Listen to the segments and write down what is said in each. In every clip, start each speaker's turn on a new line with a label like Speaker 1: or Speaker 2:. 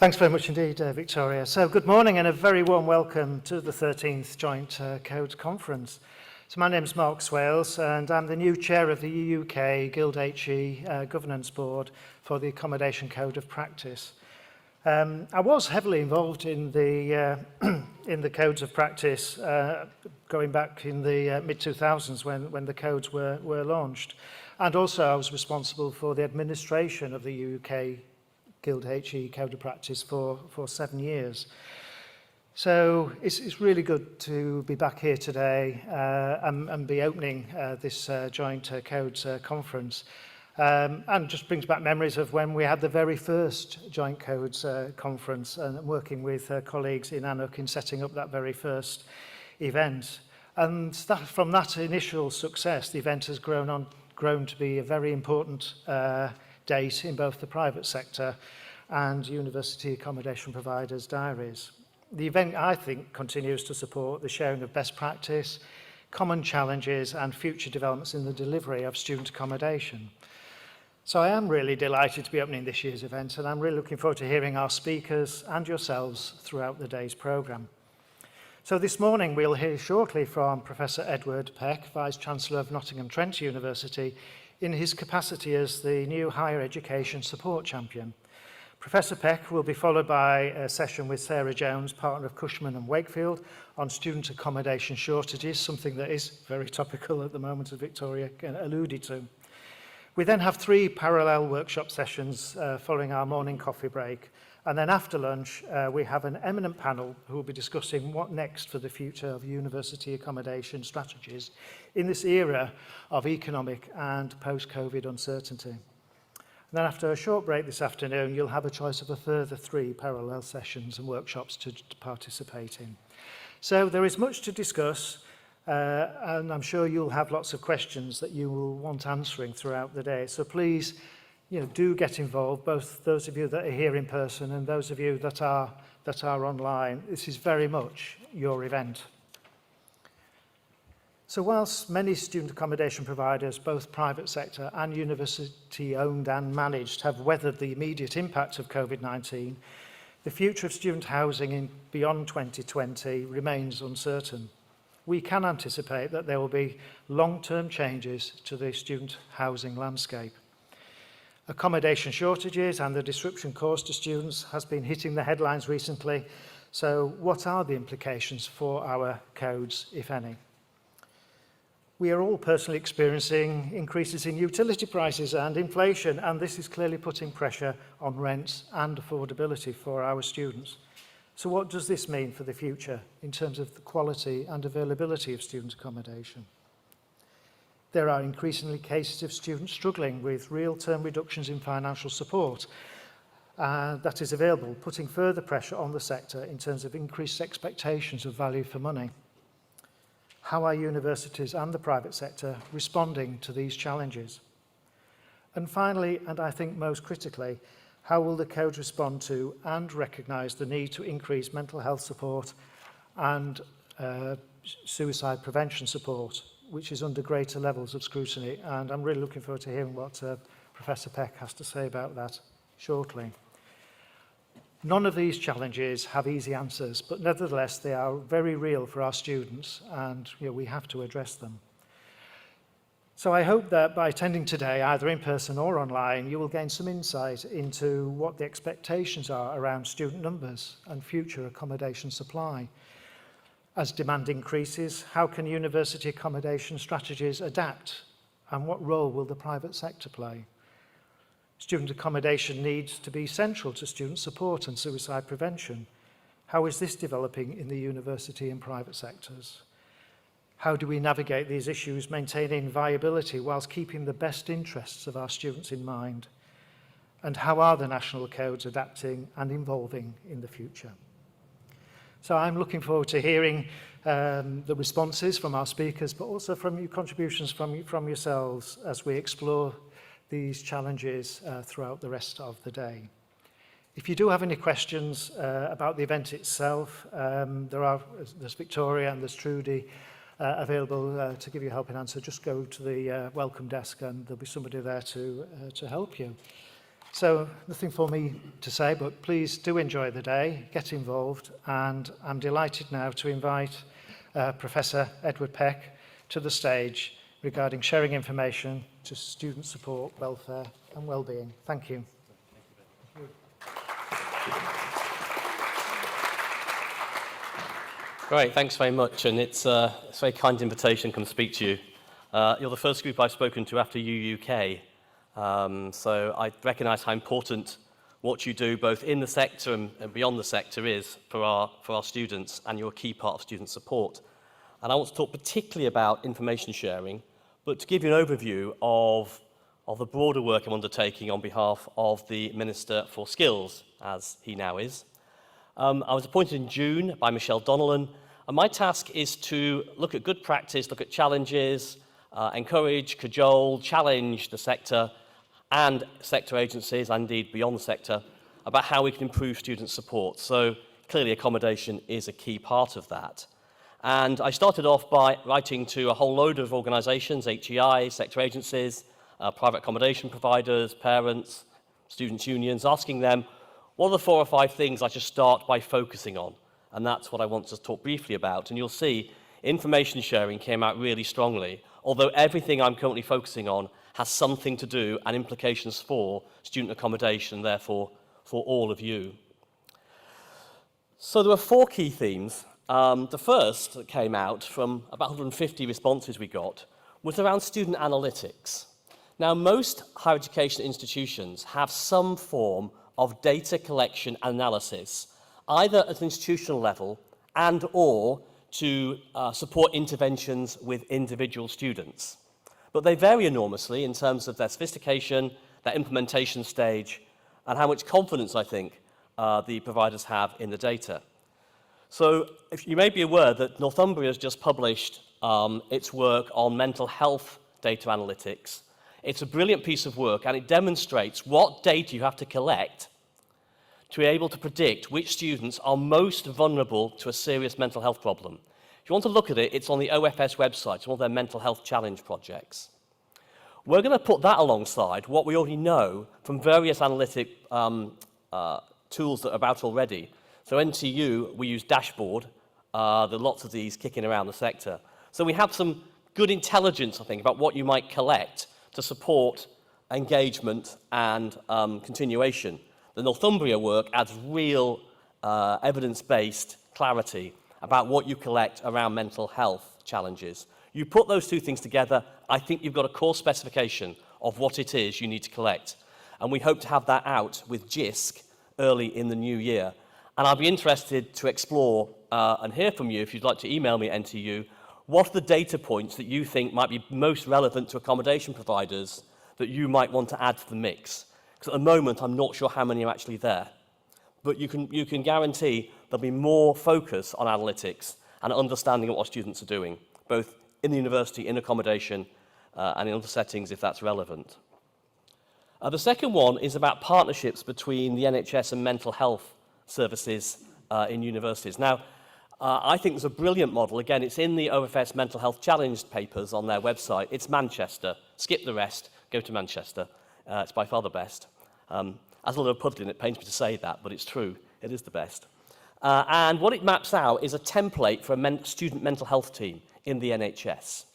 Speaker 1: Thanks very much indeed, Victoria. So good morning and a very warm welcome to the 13th Joint Codes Conference. So my name is Mark Swales and I'm the new chair of the UK Guild HE Governance Board for the Accommodation Code of Practice. I was heavily involved in the codes of practice going back in the mid-2000s when the codes were launched. And also I was responsible for the administration of the UK Guild HE Code of Practice for 7 years. So it's really good to be back here today and be opening this joint codes conference. And just brings back memories of when we had the very first joint codes conference and working with colleagues in Annock in setting up that very first event. And from that initial success, the event has grown to be a very important date in both the private sector and university accommodation providers' diaries. The event, I think, continues to support the sharing of best practice, common challenges and future developments in the delivery of student accommodation. So I am really delighted to be opening this year's event and I'm really looking forward to hearing our speakers and yourselves throughout the day's programme. So this morning we'll hear shortly from Professor Edward Peck, Vice-Chancellor of Nottingham Trent University, in his capacity as the new Higher Education Support Champion. Professor Peck will be followed by a session with Sarah Jones, partner of Cushman and Wakefield, on student accommodation shortages, something that is very topical at the moment, as Victoria alluded to. We then have 3 parallel workshop sessions following our morning coffee break. And then after lunch, we have an eminent panel who will be discussing what next for the future of university accommodation strategies in this era of economic and post-COVID uncertainty. And then after a short break this afternoon, you'll have a choice of a further 3 parallel sessions and workshops to participate in. So there is much to discuss. And I'm sure you'll have lots of questions that you will want answering throughout the day. So please, do get involved, both those of you that are here in person and those of you that are online. This is very much your event. So whilst many student accommodation providers, both private sector and university owned and managed, have weathered the immediate impact of COVID-19, the future of student housing in beyond 2020 remains uncertain. We can anticipate that there will be long-term changes to the student housing landscape. Accommodation shortages and the disruption caused to students has been hitting the headlines recently. So what are the implications for our codes, if any? We are all personally experiencing increases in utility prices and inflation, and this is clearly putting pressure on rents and affordability for our students. So what does this mean for the future in terms of the quality and availability of student accommodation? There are increasingly cases of students struggling with real-term reductions in financial support that is available, putting further pressure on the sector in terms of increased expectations of value for money. How are universities and the private sector responding to these challenges? And finally, and I think most critically, how will the code respond to and recognise the need to increase mental health support and suicide prevention support, which is under greater levels of scrutiny? And I'm really looking forward to hearing what Professor Peck has to say about that shortly. None of these challenges have easy answers, but nevertheless they are very real for our students and we have to address them. So I hope that by attending today, either in person or online, you will gain some insight into what the expectations are around student numbers and future accommodation supply. As demand increases, how can university accommodation strategies adapt, and what role will the private sector play? Student accommodation needs to be central to student support and suicide prevention. How is this developing in the university and private sectors? How do we navigate these issues, maintaining viability whilst keeping the best interests of our students in mind? And how are the national codes adapting and evolving in the future? So I'm looking forward to hearing the responses from our speakers, but also from your contributions from yourselves as we explore these challenges throughout the rest of the day. If you do have any questions about the event itself, there's Victoria and there's Trudy available to give you a helping answer. Just go to the welcome desk and there'll be somebody there to help you. So nothing for me to say, but please do enjoy the day, get involved, and I'm delighted now to invite Professor Edward Peck to the stage regarding sharing information to student support, welfare and well-being. Thank you.
Speaker 2: Great, thanks very much, and it's a very kind invitation to come speak to you. You're the first group I've spoken to after UUK, so I recognise how important what you do both in the sector and beyond the sector is for our students, and you're a key part of student support. And I want to talk particularly about information sharing, but to give you an overview of the broader work I'm undertaking on behalf of the Minister for Skills, as he now is. I was appointed in June by Michelle Donnellan, and my task is to look at good practice, look at challenges, encourage, cajole, challenge the sector and sector agencies, and indeed beyond the sector, about how we can improve student support. So clearly accommodation is a key part of that. And I started off by writing to a whole load of organisations, HEI, sector agencies, private accommodation providers, parents, students' unions, asking them, what are the 4 or 5 things I should start by focusing on? And that's what I want to talk briefly about. And you'll see information sharing came out really strongly, although everything I'm currently focusing on has something to do and implications for student accommodation, therefore for all of you. So there were 4 key themes. The first that came out from about 150 responses we got was around student analytics. Now, most higher education institutions have some form of data collection analysis, either at an institutional level and or to support interventions with individual students. But they vary enormously in terms of their sophistication, their implementation stage, and how much confidence, I think, the providers have in the data. So if you may be aware that Northumbria has just published its work on mental health data analytics. It's a brilliant piece of work, and it demonstrates what data you have to collect to be able to predict which students are most vulnerable to a serious mental health problem. If you want to look at it, it's on the OFS website, it's one of their mental health challenge projects. We're going to put that alongside what we already know from various analytic tools that are about already. So NTU, we use Dashboard. There are lots of these kicking around the sector. So we have some good intelligence, I think, about what you might collect to support engagement and continuation. The Northumbria work adds real evidence-based clarity about what you collect around mental health challenges. You put those 2 things together, I think you've got a core specification of what it is you need to collect. And we hope to have that out with JISC early in the new year. And I'll be interested to explore and hear from you, if you'd like to email me at NTU, what are the data points that you think might be most relevant to accommodation providers that you might want to add to the mix? Because at the moment, I'm not sure how many are actually there. But you can guarantee there'll be more focus on analytics and understanding of what students are doing, both in the university, in accommodation, and in other settings if that's relevant. The second one is about partnerships between the NHS and mental health services in universities. Now, I think there's a brilliant model. Again, it's in the OFS Mental Health Challenge papers on their website. It's Manchester. Skip the rest. Go to Manchester. It's by far the best. As a little puddling, it pains me to say that, but it's true. It is the best. And what it maps out is a template for a student mental health team in the NHS.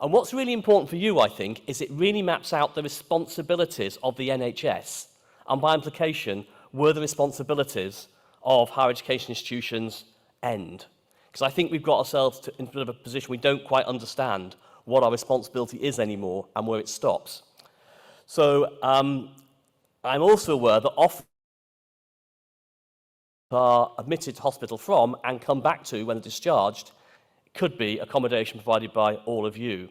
Speaker 2: And what's really important for you, I think, is it really maps out the responsibilities of the NHS, and by implication, where the responsibilities of higher education institutions end. Because I think we've got ourselves in a bit of a position we don't quite understand what our responsibility is anymore and where it stops. So I'm also aware that often are admitted to hospital from and come back to when they're discharged could be accommodation provided by all of you.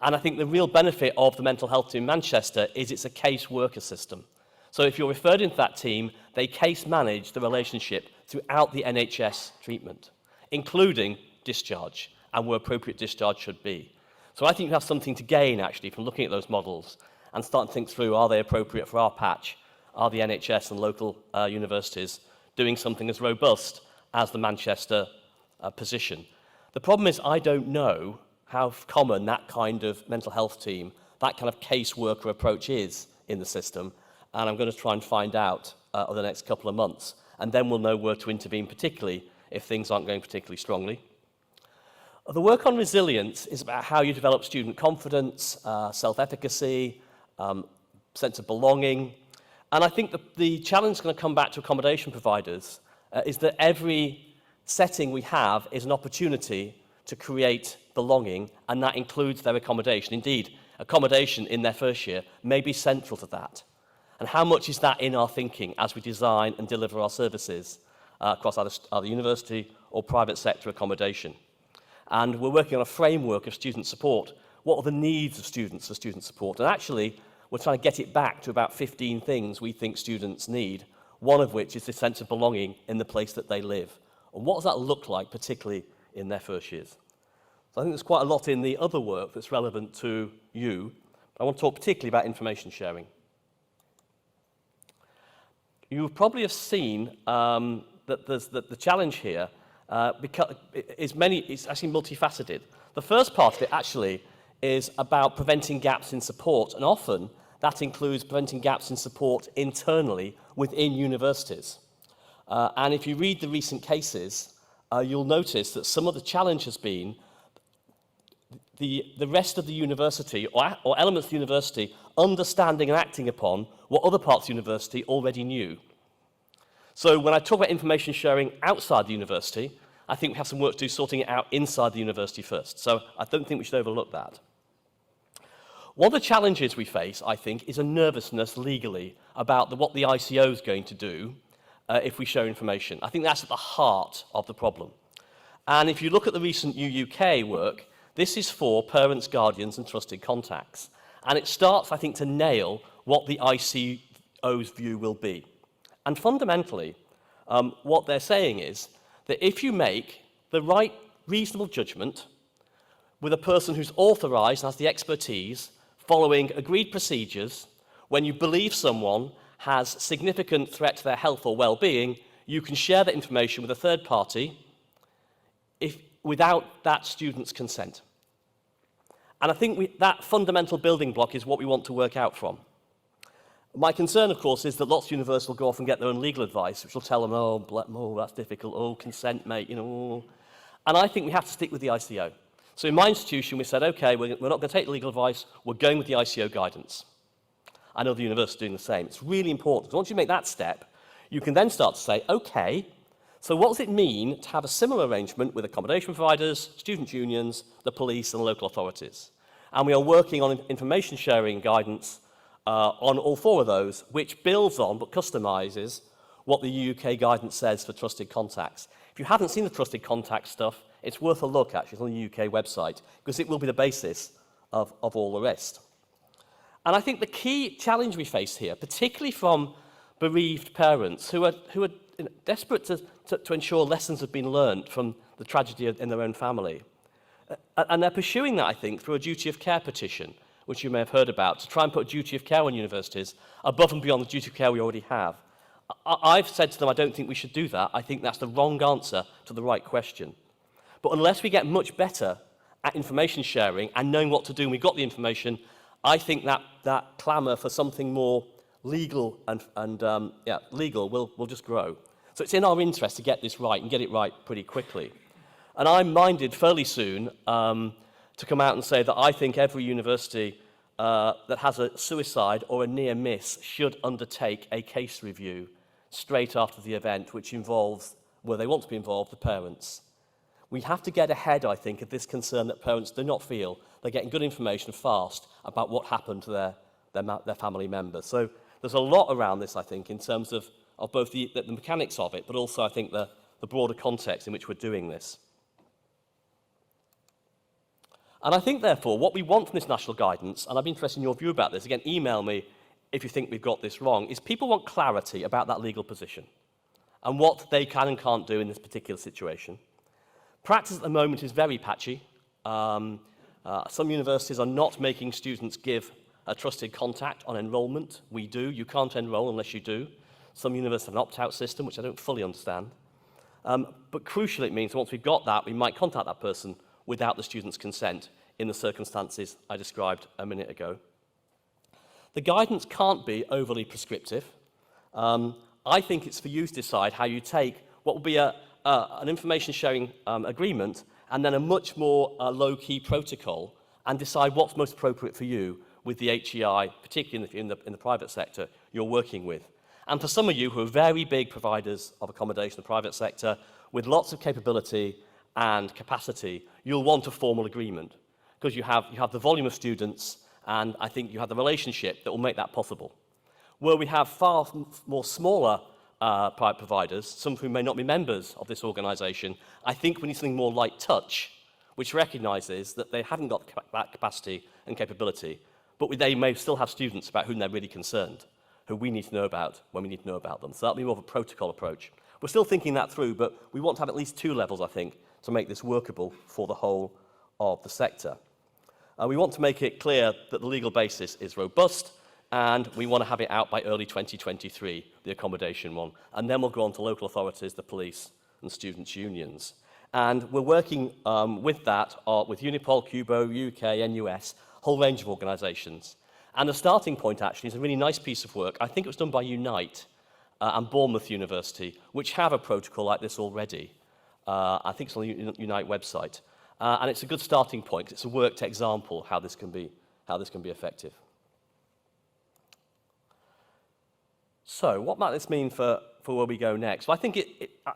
Speaker 2: And I think the real benefit of the mental health team in Manchester is it's a case worker system. So if you're referred into that team, they case manage the relationship throughout the NHS treatment, including discharge and where appropriate discharge should be. So I think you have something to gain actually from looking at those models and start to think through, are they appropriate for our patch? Are the NHS and local universities doing something as robust as the Manchester position? The problem is I don't know how common that kind of mental health team, that kind of case worker approach is in the system. and I'm going to try and find out over the next couple of months, and then we'll know where to intervene, particularly if things aren't going particularly strongly. The work on resilience is about how you develop student confidence, self-efficacy, sense of belonging. And I think the challenge is going to come back to accommodation providers is that every setting we have is an opportunity to create belonging, and that includes their accommodation. Indeed, accommodation in their first year may be central to that. And how much is that in our thinking as we design and deliver our services across either university or private sector accommodation? And we're working on a framework of student support. What are the needs of students for student support? And actually, we're trying to get it back to about 15 things we think students need, one of which is this sense of belonging in the place that they live. And what does that look like, particularly in their first years? So I think there's quite a lot in the other work that's relevant to you. I want to talk particularly about information sharing. You probably have seen that the challenge here is actually multifaceted. The first part of it actually is about preventing gaps in support, and often that includes preventing gaps in support internally within universities. And if you read the recent cases, you'll notice that some of the challenge has been the rest of the university, or elements of the university, understanding and acting upon what other parts of the university already knew. So when I talk about information sharing outside the university, I think we have some work to do sorting it out inside the university first. So I don't think we should overlook that. One of the challenges we face, I think, is a nervousness legally about what the ICO is going to do if we share information. I think that's at the heart of the problem. And if you look at the recent UUK work, this is for parents, guardians, and trusted contacts. And it starts, I think, to nail what the ICO's view will be. And fundamentally, what they're saying is that if you make the right, reasonable judgment with a person who's authorised and has the expertise, following agreed procedures, when you believe someone has significant threat to their health or well-being, you can share that information with a third party without that student's consent. And I think that fundamental building block is what we want to work out from. My concern, of course, is that lots of universities will go off and get their own legal advice, which will tell them, oh, that's difficult, oh, consent, mate, you know. And I think we have to stick with the ICO. So in my institution, we said, okay, we're not going to take legal advice, we're going with the ICO guidance. I know the university is doing the same. It's really important. Once you make that step, you can then start to say, okay, so what does it mean to have a similar arrangement with accommodation providers, student unions, the police, and the local authorities? And we are working on information sharing guidance on all four of those, which builds on but customises what the UK guidance says for trusted contacts. If you haven't seen the trusted contact stuff, it's worth a look, actually. It's on the UK website, because it will be the basis of all the rest. And I think the key challenge we face here, particularly from bereaved parents who are desperate to ensure lessons have been learned from the tragedy in their own family. And they're pursuing that, I think, through a duty of care petition, which you may have heard about, to try and put a duty of care on universities above and beyond the duty of care we already have. I've said to them, I don't think we should do that. I think that's the wrong answer to the right question. But unless we get much better at information sharing and knowing what to do and we've got the information, I think that clamour for something more legal legal will just grow. So it's in our interest to get this right and get it right pretty quickly. And I'm minded fairly soon to come out and say that I think every university that has a suicide or a near miss should undertake a case review straight after the event, which involves, where they want to be involved, the parents. We have to get ahead, I think, of this concern that parents do not feel they're getting good information fast about what happened to their family members. So there's a lot around this, I think, in terms of both the mechanics of it, but also, I think, the broader context in which we're doing this. And I think, therefore, what we want from this national guidance, and I'd be interested in your view about this, again, email me if you think we've got this wrong, is people want clarity about that legal position and what they can and can't do in this particular situation. Practice at the moment is very patchy. Some universities are not making students give a trusted contact on enrolment. We do. You can't enroll unless you do. Some universities have an opt-out system, which I don't fully understand. But crucially, it means that once we've got that, we might contact that person without the student's consent in the circumstances I described a minute ago. The guidance can't be overly prescriptive. I think it's for you to decide how you take what will be an information sharing agreement and then a much more low-key protocol and decide what's most appropriate for you with the HEI, particularly in the private sector you're working with. And for some of you who are very big providers of accommodation in the private sector, with lots of capability and capacity, you'll want a formal agreement because you have the volume of students, and I think you have the relationship that will make that possible. Where we have far more smaller private providers, some of whom may not be members of this organisation, I think we need something more light touch, which recognises that they haven't got that capacity and capability, but they may still have students about whom they're really concerned, who we need to know about when we need to know about them. So that'll be more of a protocol approach. We're still thinking that through, but we want to have at least 2 levels, I think, to make this workable for the whole of the sector. We want to make it clear that the legal basis is robust, and we want to have it out by early 2023, the accommodation one. And then we'll go on to local authorities, the police, and students' unions. And we're working with that, with Unipol, Cubo, UK, NUS, a whole range of organisations. And the starting point, actually, is a really nice piece of work. I think it was done by Unite and Bournemouth University, which have a protocol like this already. I think it's on the Unite website. And it's a good starting point. It's a worked example how this can be effective. So what might this mean for where we go next? Well, I think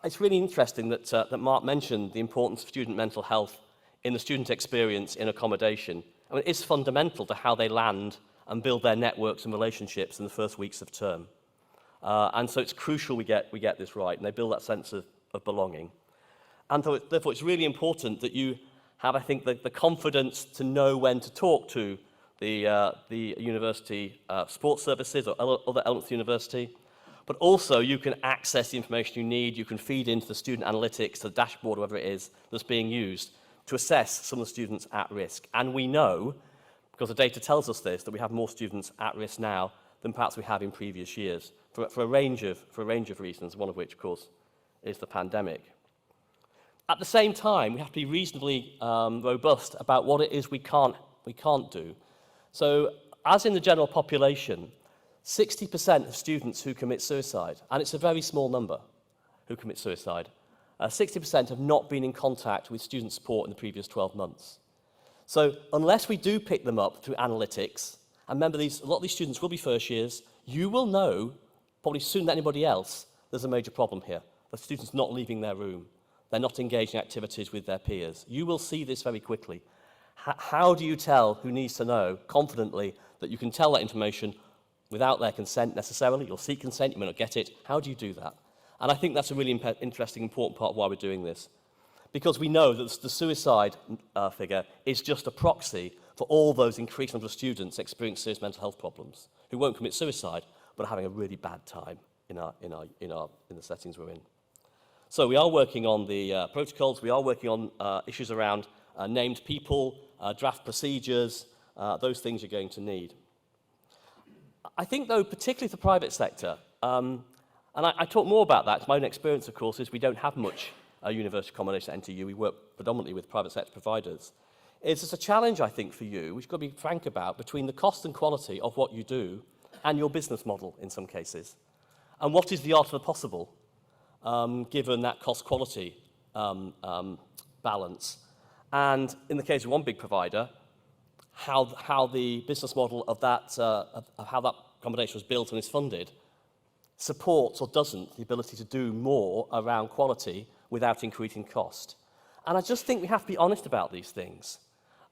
Speaker 2: it's really interesting that Mark mentioned the importance of student mental health in the student experience in accommodation. I mean, it's fundamental to how they land and build their networks and relationships in the first weeks of term. And so it's crucial we get this right, and they build that sense of belonging. And therefore, it's really important that you have, I think, the confidence to know when to talk to the university sports services or other elements of the university. But also, you can access the information you need. You can feed into the student analytics, the dashboard, whatever it is that's being used to assess some of the students at risk. And we know, because the data tells us this, that we have more students at risk now than perhaps we have in previous years for a range of reasons, one of which, of course, is the pandemic. At the same time, we have to be reasonably robust about what it is we can't do. So, as in the general population, 60% of students who commit suicide, and it's a very small number who commit suicide, 60% have not been in contact with student support in the previous 12 months. So, unless we do pick them up through analytics, and remember, a lot of these students will be first years, you will know, probably sooner than anybody else, there's a major problem here. The students not leaving their room. They're not engaging in activities with their peers. You will see this very quickly. How do you tell who needs to know confidently that you can tell that information without their consent necessarily? You'll seek consent, you may not get it. How do you do that? And I think that's a really interesting, important part of why we're doing this. Because we know that the suicide figure is just a proxy for all those increased number of students experiencing serious mental health problems who won't commit suicide but are having a really bad time in the settings we're in. So we are working on the protocols, we are working on issues around named people, draft procedures, those things you're going to need. I think, though, particularly for the private sector, and I talk more about that, my own experience, of course, is we don't have much university accommodation at NTU, we work predominantly with private sector providers. It's a challenge, I think, for you, which you've got to be frank about, between the cost and quality of what you do and your business model in some cases. And what is the art of the possible, given that cost-quality balance. And in the case of one big provider, how the business model of that, of how that accommodation was built and is funded supports or doesn't the ability to do more around quality without increasing cost. And I just think we have to be honest about these things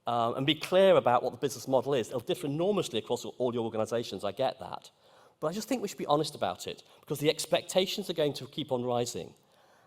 Speaker 2: and be clear about what the business model is. It'll differ enormously across all your organisations, I get that. But I just think we should be honest about it because the expectations are going to keep on rising.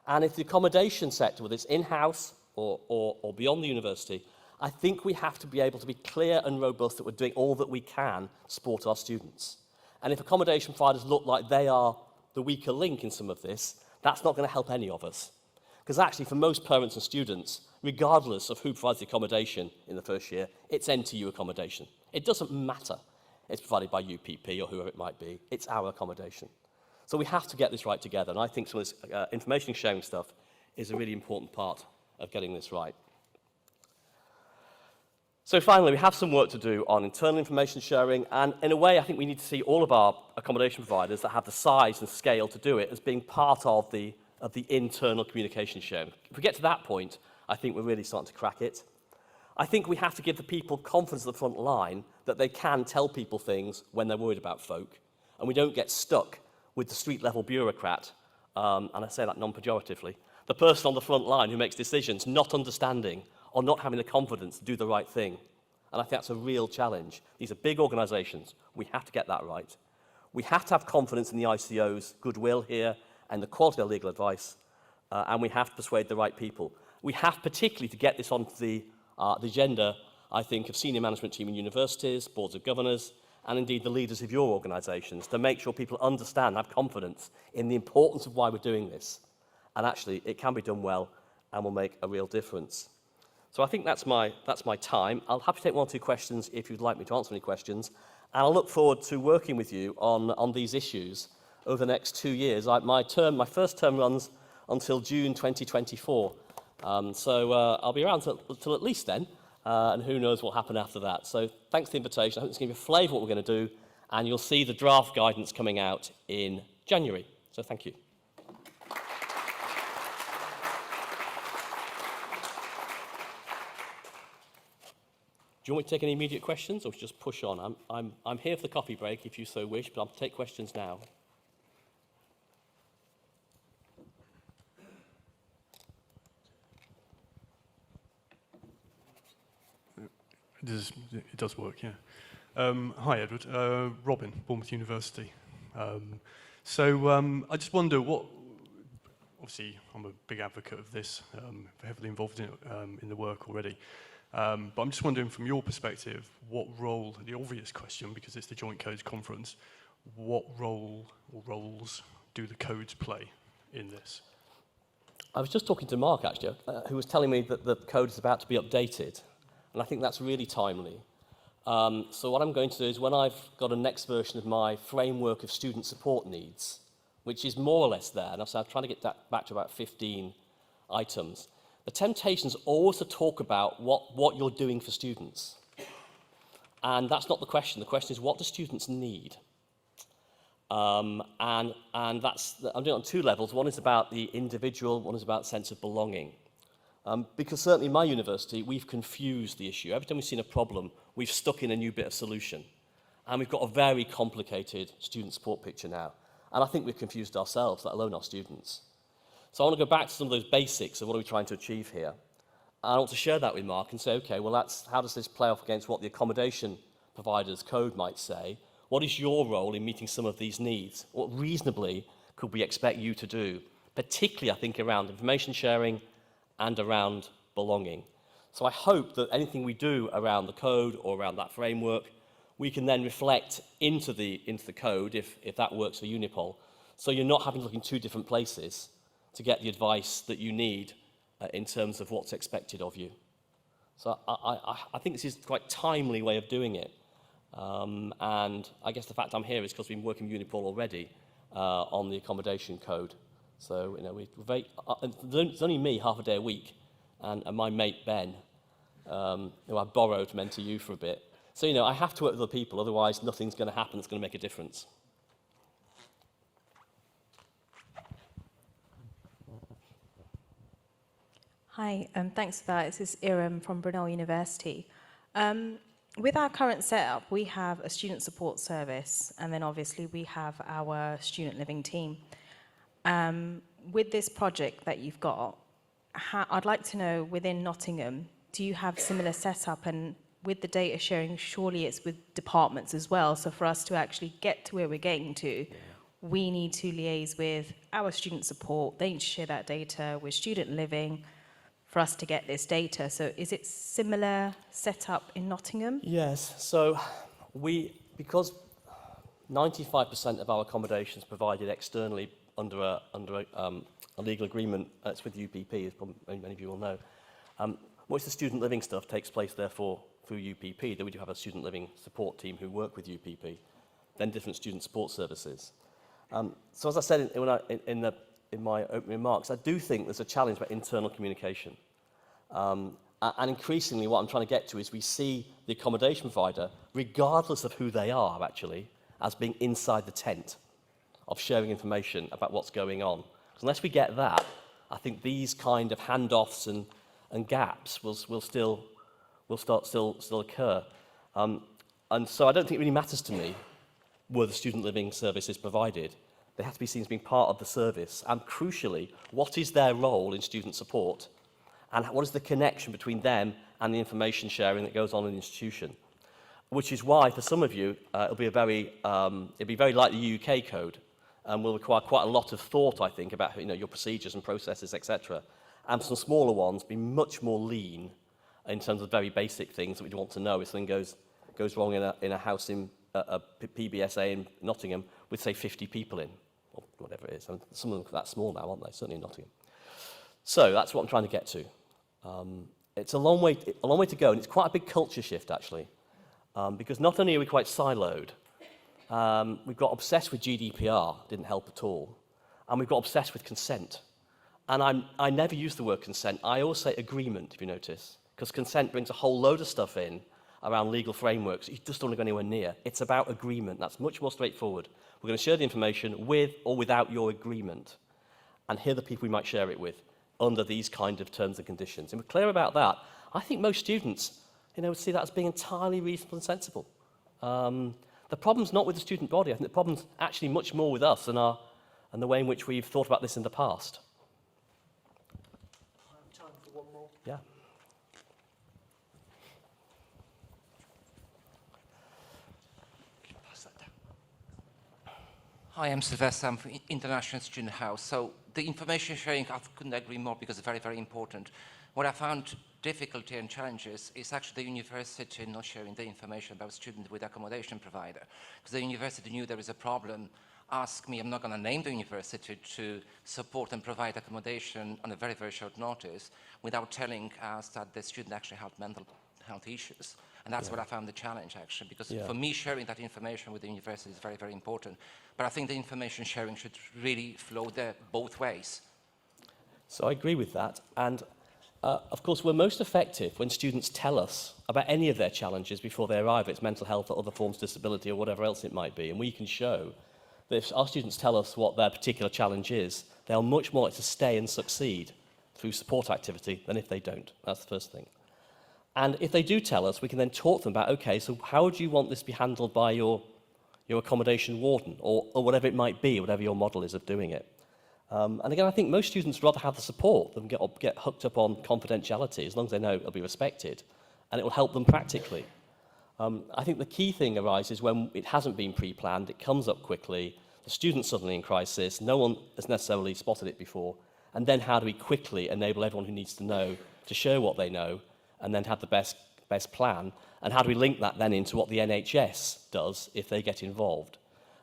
Speaker 2: And if the accommodation sector, whether it's in-house or beyond the university, I think we have to be able to be clear and robust that we're doing all that we can to support our students. And if accommodation providers look like they are the weaker link in some of this, that's not going to help any of us. Because actually, for most parents and students, regardless of who provides the accommodation in the first year, it's NTU accommodation. It doesn't matter. It's provided by UPP or whoever it might be. It's our accommodation. So we have to get this right together. And I think some of this information sharing stuff is a really important part of getting this right. So finally, we have some work to do on internal information sharing, and in a way, I think we need to see all of our accommodation providers that have the size and scale to do it as being part of the internal communication sharing. If we get to that point, I think we're really starting to crack it. I think we have to give the people confidence at the front line that they can tell people things when they're worried about folk, and we don't get stuck with the street-level bureaucrat, and I say that non-pejoratively, the person on the front line who makes decisions not understanding or not having the confidence to do the right thing. And I think that's a real challenge. These are big organisations. We have to get that right. We have to have confidence in the ICO's goodwill here and the quality of their legal advice, and we have to persuade the right people. We have particularly to get this onto the agenda, I think, of senior management team in universities, boards of governors, and indeed the leaders of your organisations, to make sure people understand, have confidence in the importance of why we're doing this. And actually, it can be done well and will make a real difference. So I think that's my time. I'll happy to take 1 or 2 questions if you'd like me to answer any questions. And I look forward to working with you on these issues over the next 2 years. My first term runs until June 2024. So I'll be around till at least then, and who knows what will happen after that. So thanks for the invitation. I hope it's going to give you a flavour of what we're going to do, and you'll see the draft guidance coming out in January. So thank you. Do you want me to take any immediate questions, or just push on? I'm here for the coffee break, if you so wish, but I'll take questions now.
Speaker 3: It does work, yeah. Hi, Edward. Robin, Bournemouth University. I just wonder obviously, I'm a big advocate of this, heavily involved in it in the work already. But I'm just wondering, from your perspective, what role, the obvious question, because it's the Joint Codes Conference, what role or roles do the codes play in this?
Speaker 2: I was just talking to Mark, actually, who was telling me that the code is about to be updated. And I think that's really timely. So what I'm going to do is, when I've got a next version of my framework of student support needs, which is more or less there, and I'm trying to get that back to about 15 items, the temptation is always to talk about what you're doing for students. And that's not the question. The question is, what do students need? And I'm doing it on 2 levels. One is about the individual, one is about sense of belonging. Because certainly in my university, we've confused the issue. Every time we've seen a problem, we've stuck in a new bit of solution. And we've got a very complicated student support picture now. And I think we've confused ourselves, let alone our students. So I want to go back to some of those basics of what are we trying to achieve here. And I want to share that with Mark and say, okay, well, how does this play off against what the accommodation provider's code might say? What is your role in meeting some of these needs? What reasonably could we expect you to do? Particularly, I think, around information sharing and around belonging. So I hope that anything we do around the code or around that framework, we can then reflect into the code if that works for Unipol. So you're not having to look in 2 different places to get the advice that you need in terms of what's expected of you. So I think this is quite a timely way of doing it. And I guess the fact I'm here is because we've been working with Unipol already on the accommodation code. So, there's only me half a day a week, and my mate Ben, who I borrowed to mentor you for a bit. So, I have to work with other people, otherwise nothing's going to happen that's going to make a difference.
Speaker 4: Hi, thanks for that. This is Iram from Brunel University. With our current setup, we have a student support service, and then obviously we have our student living team. With this project that you've got, I'd like to know, within Nottingham, do you have similar setup? And with the data sharing, surely it's with departments as well. So for us to actually get to where we're getting to, we need to liaise with our student support. They need to share that data with student living for us to get this data. So is it similar setup in Nottingham?
Speaker 2: Yes. So because 95% of our accommodations provided externally under a legal agreement, it's with UPP, as many of you will know. Most of the student living stuff takes place, therefore, through UPP, though we do have a student living support team who work with UPP, then different student support services. So as I said in my opening remarks, I do think there's a challenge about internal communication. And And increasingly what I'm trying to get to is we see the accommodation provider, regardless of who they are actually, as being inside the tent of sharing information about what's going on. 'Cause unless we get that, I think these kind of handoffs and gaps will still occur. And so I don't think it really matters to me were the student living services provided. They have to be seen as being part of the service. And crucially, what is their role in student support? And what is the connection between them and the information sharing that goes on in the institution? Which is why, for some of you, it'll be very like the UK code, and will require quite a lot of thought, I think, about your procedures and processes, etc. And for some smaller ones, be much more lean in terms of very basic things that we want to know if something goes wrong in a house in a PBSA in Nottingham with, say, 50 people in, or whatever it is. And some of them are that small now, aren't they? Certainly in Nottingham. So that's what I'm trying to get to. It's a long way to go, and it's quite a big culture shift, actually, because not only are we quite siloed, we've got obsessed with GDPR, didn't help at all, and we've got obsessed with consent. And I never use the word consent. I always say agreement, if you notice, because consent brings a whole load of stuff in around legal frameworks you just don't want to go anywhere near. It's about agreement. That's much more straightforward. We're going to share the information with or without your agreement, and here are the people we might share it with under these kind of terms and conditions. And we're clear about that. I think most students, would see that as being entirely reasonable and sensible. The problem's not with the student body. I think the problem's actually much more with us and the way in which we've thought about this in the past.
Speaker 1: I have time for one more.
Speaker 2: Yeah.
Speaker 5: Hi, I'm Sylvester. I'm from International Student House. So the information sharing, I couldn't agree more because it's very, very important. What I found difficulty and challenges is actually the university not sharing the information about students with accommodation provider. Because the university knew there is a problem, asked me, I'm not going to name the university, to support and provide accommodation on a very, very short notice without telling us that the student actually had mental health issues. And that's what I found the challenge, actually, because for me, sharing that information with the university is very, very important. But I think the information sharing should really flow there both ways.
Speaker 2: So I agree with that. And of course, we're most effective when students tell us about any of their challenges before they arrive. It's mental health or other forms of disability or whatever else it might be. And we can show that if our students tell us what their particular challenge is, they're much more likely to stay and succeed through support activity than if they don't. That's the first thing. And if they do tell us, we can then talk to them about, okay, so how do you want this to be handled by your accommodation warden or whatever it might be, whatever your model is of doing it. And again, I think most students rather have the support than get hooked up on confidentiality, as long as they know it'll be respected, and it will help them practically. I think the key thing arises when it hasn't been pre-planned, it comes up quickly, the student's suddenly in crisis, no one has necessarily spotted it before, and then how do we quickly enable everyone who needs to know to share what they know, and then have the best plan, and how do we link that then into what the NHS does if they get involved?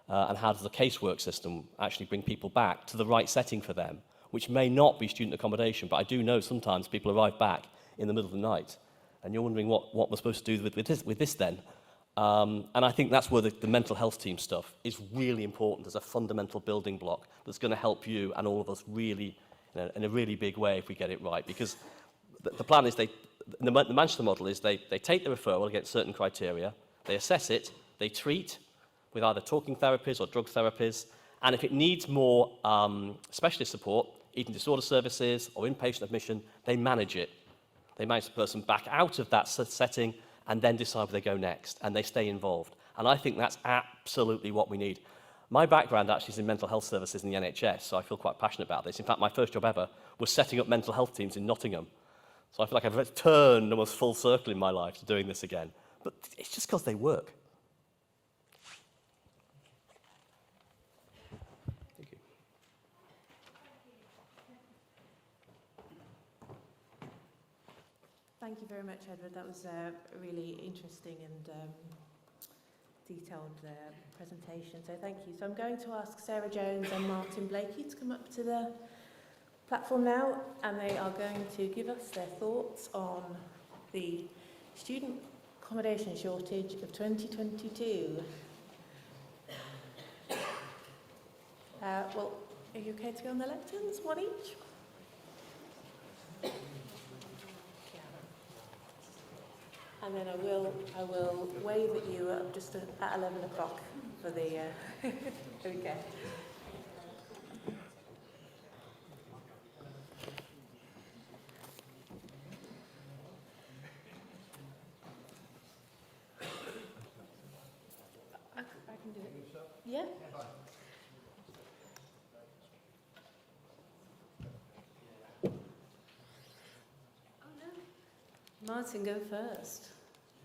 Speaker 2: And how does the casework system actually bring people back to the right setting for them, which may not be student accommodation, but I do know sometimes people arrive back in the middle of the night, and you're wondering what we're supposed to do with this then. And I think that's where the mental health team stuff is really important as a fundamental building block that's going to help you and all of us really, in a really big way if we get it right. Because the plan is the Manchester model is they take the referral against certain criteria, they assess it, they treat with either talking therapies or drug therapies, and if it needs more specialist support, eating disorder services or inpatient admission, they manage it. They manage the person back out of that setting and then decide where they go next, and they stay involved. And I think that's absolutely what we need. My background actually is in mental health services in the NHS, so I feel quite passionate about this. In fact, my first job ever was setting up mental health teams in Nottingham. So I feel like I've returned almost full circle in my life to doing this again. But it's just because they work. Thank you.
Speaker 6: Thank you very much, Edward. That was a really interesting and detailed presentation. So thank you. So I'm going to ask Sarah Jones and Martin Blakey to come up to the platform now, and they are going to give us their thoughts on the student accommodation shortage of 2022. Well, are you okay to go on the lecterns, one each? and then I will wave at you just at 11 o'clock for the. There we go. I can do it. Yeah. Martin, go first.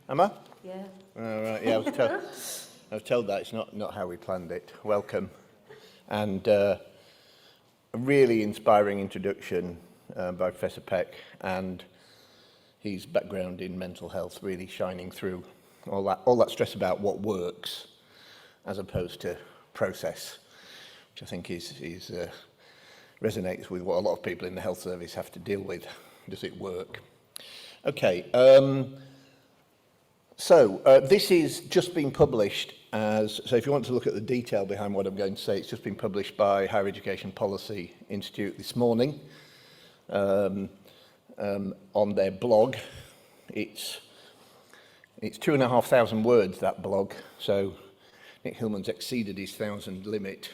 Speaker 7: Am I?
Speaker 6: Yeah.
Speaker 7: Oh, right, yeah, I was told that it's not how we planned it. Welcome. And a really inspiring introduction by Professor Peck, and his background in mental health really shining through all that stress about what works as opposed to process, which I think is resonates with what a lot of people in the health service have to deal with. Does it work? Okay, this is just been published so if you want to look at the detail behind what I'm going to say, it's just been published by Higher Education Policy Institute this morning on their blog. It's 2,500 words, that blog, so Nick Hillman's exceeded his 1,000 limit,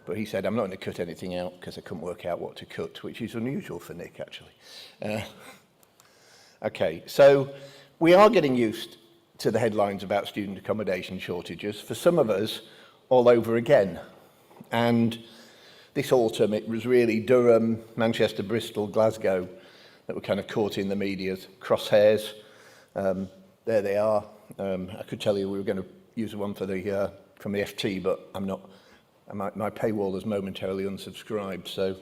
Speaker 7: but he said, I'm not going to cut anything out because I couldn't work out what to cut, which is unusual for Nick, actually. Okay, so we are getting used to the headlines about student accommodation shortages. For some of us, all over again. And this autumn, it was really Durham, Manchester, Bristol, Glasgow that were kind of caught in the media's crosshairs. There they are. I could tell you we were going to use one for from the FT, but I'm not. My paywall is momentarily unsubscribed, so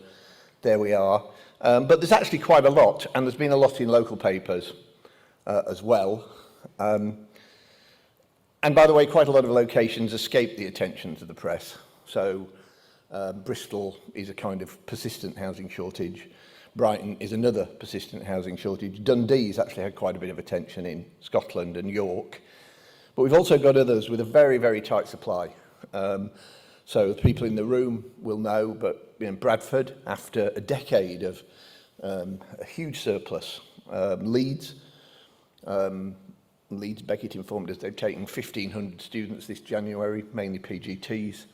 Speaker 7: there we are. But there's actually quite a lot, and there's been a lot in local papers as well. And by the way, quite a lot of locations escape the attentions of the press. So Bristol is a kind of persistent housing shortage. Brighton is another persistent housing shortage. Dundee's actually had quite a bit of attention in Scotland and York. But we've also got others with a very, very tight supply. So the people in the room will know, but Bradford, after a decade of a huge surplus, Leeds, Beckett informed us they've taken 1,500 students this January, mainly PGTs.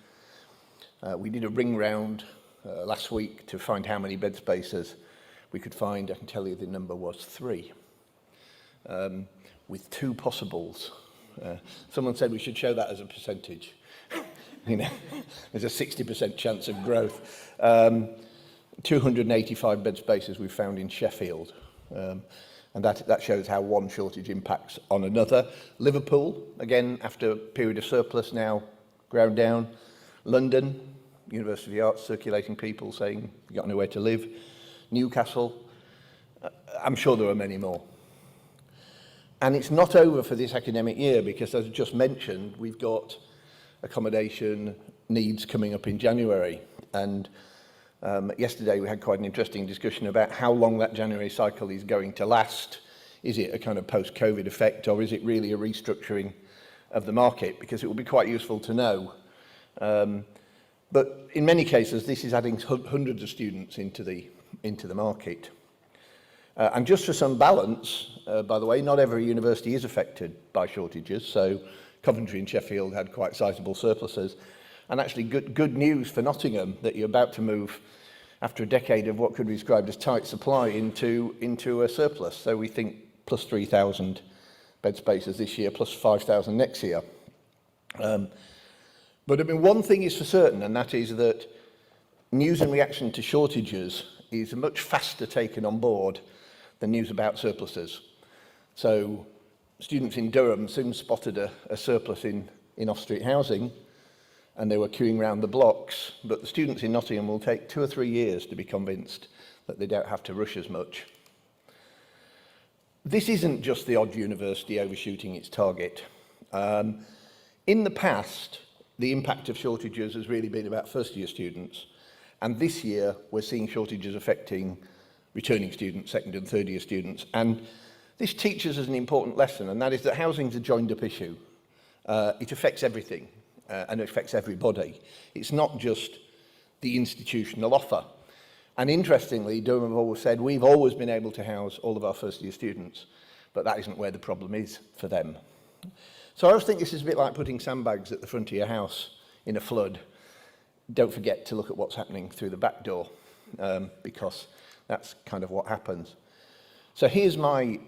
Speaker 7: We did a ring round last week to find how many bed spaces we could find. I can tell you the number was 3, with 2 possibles. Someone said we should show that as a percentage. You know, there's a 60% chance of growth. 285 bed spaces we found in Sheffield. And that shows how one shortage impacts on another. Liverpool, again, after a period of surplus, now ground down. London, University of the Arts circulating people saying you've got nowhere to live. Newcastle, I'm sure there are many more. And it's not over for this academic year because, as I just mentioned, we've got accommodation needs coming up in January. And yesterday we had quite an interesting discussion about how long that January cycle is going to last. Is it a kind of post-COVID effect, or is it really a restructuring of the market? Because it will be quite useful to know. But in many cases, this is adding hundreds of students into the market. And just for some balance, by the way, not every university is affected by shortages. So Coventry and Sheffield had quite sizable surpluses. And actually good news for Nottingham that you're about to move after a decade of what could be described as tight supply into a surplus. So we think plus 3,000 bed spaces this year, plus 5,000 next year. But I mean, one thing is for certain, and that is that news in reaction to shortages is much faster taken on board than news about surpluses. So students in Durham soon spotted a surplus in off-street housing, and they were queuing round the blocks, but the students in Nottingham will take 2 or 3 years to be convinced that they don't have to rush as much. This isn't just the odd university overshooting its target. In the past, the impact of shortages has really been about first-year students, and this year we're seeing shortages affecting returning students, second and third-year students, and this teaches us an important lesson, and that is that housing is a joined-up issue. It affects everything. And it affects everybody. It's not just the institutional offer. And interestingly, Durham have always said we've always been able to house all of our first-year students. but that isn't where the problem is for them. So I always think this is a bit like putting sandbags at the front of your house in a flood. Don't forget to look at what's happening through the back door, because that's kind of what happens. So here's my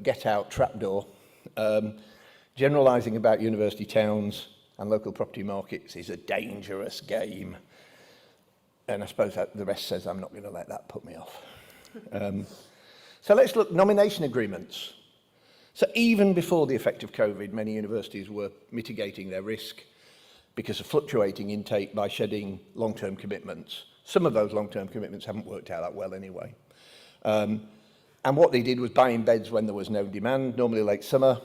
Speaker 7: get-out trapdoor. Generalising about university towns and local property markets is a dangerous game. And I suppose that the rest says I'm not going to let that put me off. So let's look, nomination agreements. So even before the effect of COVID, many universities were mitigating their risk because of fluctuating intake by shedding long-term commitments. Some of those long-term commitments haven't worked out that well anyway. And what they did was buying beds when there was no demand, normally late summer,